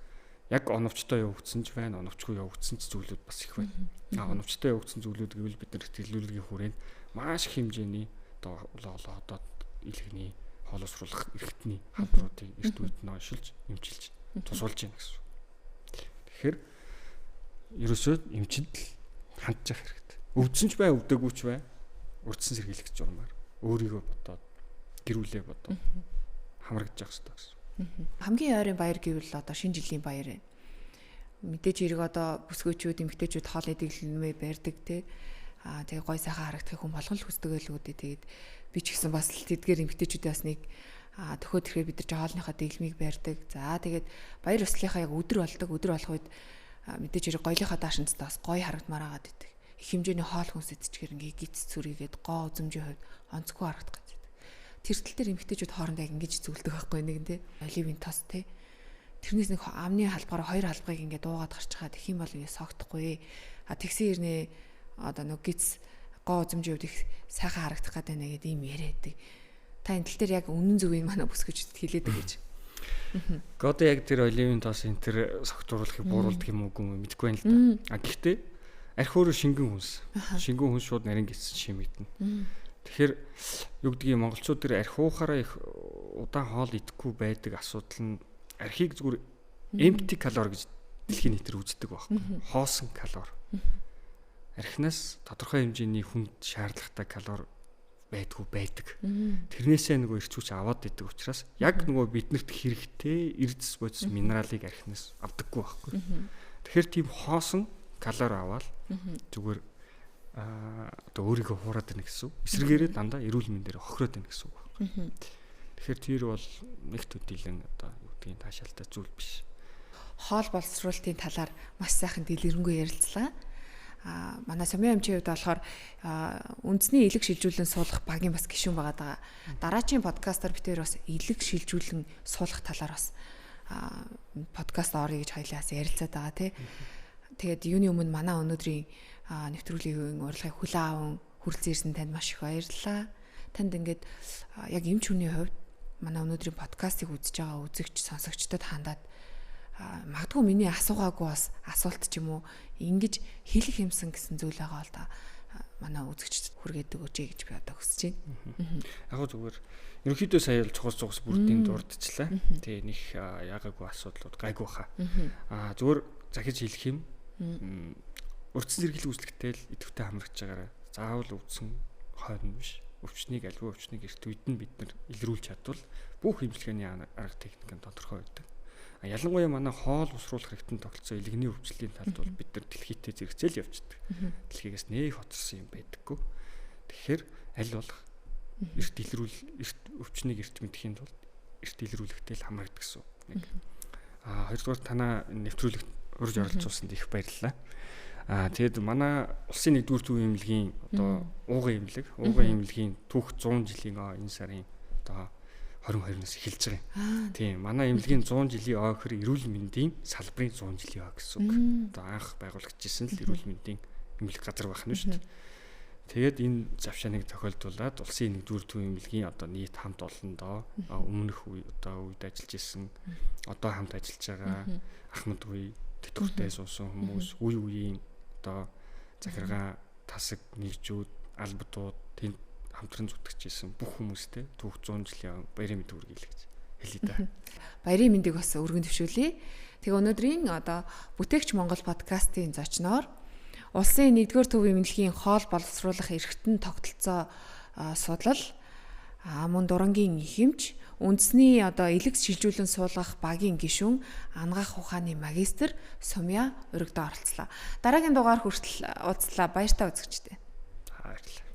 яг оновчтой явагдсан ч байна, оновчгүй явагдсан ч зүйлүүд бас их байна. Оновчтой явагдсан зүйлүүд гэвэл бид нар эрт илрүүлгийн хүрээнд маш их хэмжээний одоо илгэний хоол усруулах эрхтний хамтруудыг эрт үед нь оншилж, эмчилж, тусуулж байна гэсэн. Тэгэхээр ерөөсөө эмчид л хандж явах хэрэгтэй. Өвдсөн ч бай, өвдөөгүй ч бай, урдсан сэргийлэх журмаар өөрийгөө бодоод гэрүүлээ бодоод хамрагдаж явах хэрэгтэй гэсэн. Хамгийн ойрын баяр гэвэл одоо шинэ жилийн баяр байна. Мэдээж хэрэг одоо бүсгүйчүүд, эмэгтэйчүүд хоолны дэглэмээ барьдаг те. Тэгээ гой сайхан харагдах хүн болгон л хүсдэг л үүдээ. Тэгээд би ч гэсэн бас тэдгээр эмэгтэйчүүдээ бас нэг төхөө тэрхээ бид нар хоолныхаа дэглэмийг барьдаг. За тэгээд баяр ёслолынхаа яг өдөр болдог. Өдөр болох үед мэдээж хэрэг гоёлынхаа даашинцтай бас гоё харагдмаар агаад идэг. Их хэмжээний хоол хүнс идчихээр ингээ гиц зүрийгээд гоо үзмжийн хувьд онцгүй харагдах гэж байдаг. Тэр тал дээр эмэгтэйчүүд хоорондоо ингэж зүйлдэг байхгүй нэг те. Оливын тос те. Тэрнээс нэг амны халбаараа хоёр халбарыг ингээ дуугаад гарч чаад их юм бол ингээ согтохгүй. Тэгсэн ирнэ одоо нэг гиц гоо үзмжийн хувьд их сайхан харагдах гэдэг байна гэдэг юм яриадаг. Та энэ тал дээр яг үнэн зөвийг манай бүсгүйчдэд хэлээдэг гэж. Одоо яг тэр оливын тос энэ тэр согтууруулахыг бууруулдаг юм уу үгүй мэдэхгүй байна л да. Гэхдээ арх өөрөө шингэн хүнс. Шингэн хүнс шууд нарийн гиссэн шимэгдэнэ. Тэгэхээр юу гэдгийг монголчууд тэр архиухаараа их удаан хоол идэхгүй байдаг асуудал нь архийг зүгээр empty калори гэж дэлхийн нийтээр үздэг байхгүй. Хоосон калори. Архинаас тодорхой хэмжээний хүнд шаардлагатай калори байдаг. Тэрнээсээ нөгөө эрч хүч аваад идэг учраас яг нөгөө биднэрт хэрэгтэй эрдэс бодис минералыг архинаас авдаггүй байхгүй. Тэгэхээр тийм хоосон калори аваад зүгээр одоо өөрийгөө хуураад байна гэсэн. Эсвэргээрээ дандаа эрүүл мэндээр хохироод байна гэсэн үг байна. Тэгэхээр тэр бол нэг төдийлэн одоо юу гэдгийг таашаалтай зүйл биш. Хоол боловсруулалтын талаар маш сайхан дэлгэрэнгүй ярилцлаа. Манай Сумын эмчийн хувьд болохоор үндэсний элэг шилжүүлэн суулгах багийн бас гишүүн байгаа. Дараагийн подкастаар битээр бас элэг шилжүүлэн суулгах талаар бас подкаст орё гэж хоёлаас ярилцаад байгаа тий. Тэгээд юуны өмнө манай өнөөдрийн нэвтрүүлгийн урилгыг хүлээн аван хүрэлцэн ирсэн танд маш их баярлалаа. Танд ингээд яг эмч хүний хувьд манай өнөөдрийн подкастыг үзэж байгаа үзэгч сонсогчдод хандаад магадгүй миний асуугаагүй бас асуулт ч юм уу ингэж хэлэх юмсан гэсэн зүйл байгаа бол та манай үзэгчд хүргээд өгөөч гэж би одоо хүсэж байна. Яг зүгээр ерөнхийдөө сая л цугас бүрдийн дурдчихлаа. Тэгээ нэг ягаагүй асуудлууд гайгүй хаа. Зүгээр захиж хэлэх юм. Урдсан зэрэглэл үүсэлттэй л идэвхтэй хамрагч байгаараа заавал өвдсөн хойно биш. Өвчнийг альва өвчнийг эрт үед нь бид нар илрүүлж чадвал бүх эмчилгээний арга техник нь тодорхой байдаг. Ялангуяа манай хоол усруулах хэрэгтэн тогтолцоо илгэний өвчлөлийн талд бол бид нар дэлхийдээ зэрэгцээл явждаг. Дэлхийгээс нэх хоцорсон юм байдаггүй. Тэгэхээр аль болох эрт өвчнийг эрт мэдхийн тулд эрт илрүүлэхтэй л хамрагддаг гэсэн нэг. Хоёрдугаар танаа нэвтрүүлэгт урьж оролцуулсанд их баярлалаа. Тэгэд манай улсын 1-р төвийн эмнэлгийн одоо ууган эмнэлгийн түүх 100 жилийн энэ сарын одоо 22-наас эхэлж байгаа юм. Тийм, манай эмнэлгийн 100 жилийн ойхор эрүүл мэндийн салбарын 100 жилийн ой гэсэн үг. Одоо анх байгуулагдчихсэн л эрүүл мэндийн эмнэлэг газар байх нь шүү дээ. Тэгээд энэ завшааныг тохиолдуулаад улсын 1-р төвийн эмнэлгийн одоо нийт хамт олондоо өмнөх үед ажиллаж исэн, одоо хамт ажиллаж байгаа Ахмад үе тэтгэвртэй суусан хүмүүс, үеийн одоо захиргаа, тасаг, нэгжүүд, албадууд тэнд хамтран зүтгэжсэн бүх хүмүүстэй түүх 100 жилийн баярын мэнд хүргэе гэж хэлье да. Баярын мэндийг бас өргөн төвшүүлье. Тэгээ өнөөдрийн одоо Бүтээгч Монгол подкастын зочноор улсын 1-р төвийн эмнэлгийн хоол боловсруулах эрхтэн тогтолцоо судлал мөн дурангийн ихэмж үндэсний одоо элэгс шилжүүлэн суулгах багийн гишүүн ангаах ухааны магистр Сумья өргөдөө оролцлоо. Дараагийн дугаар хүртэл уулзлаа. Баяр та үзэгчдээ. Баярлалаа.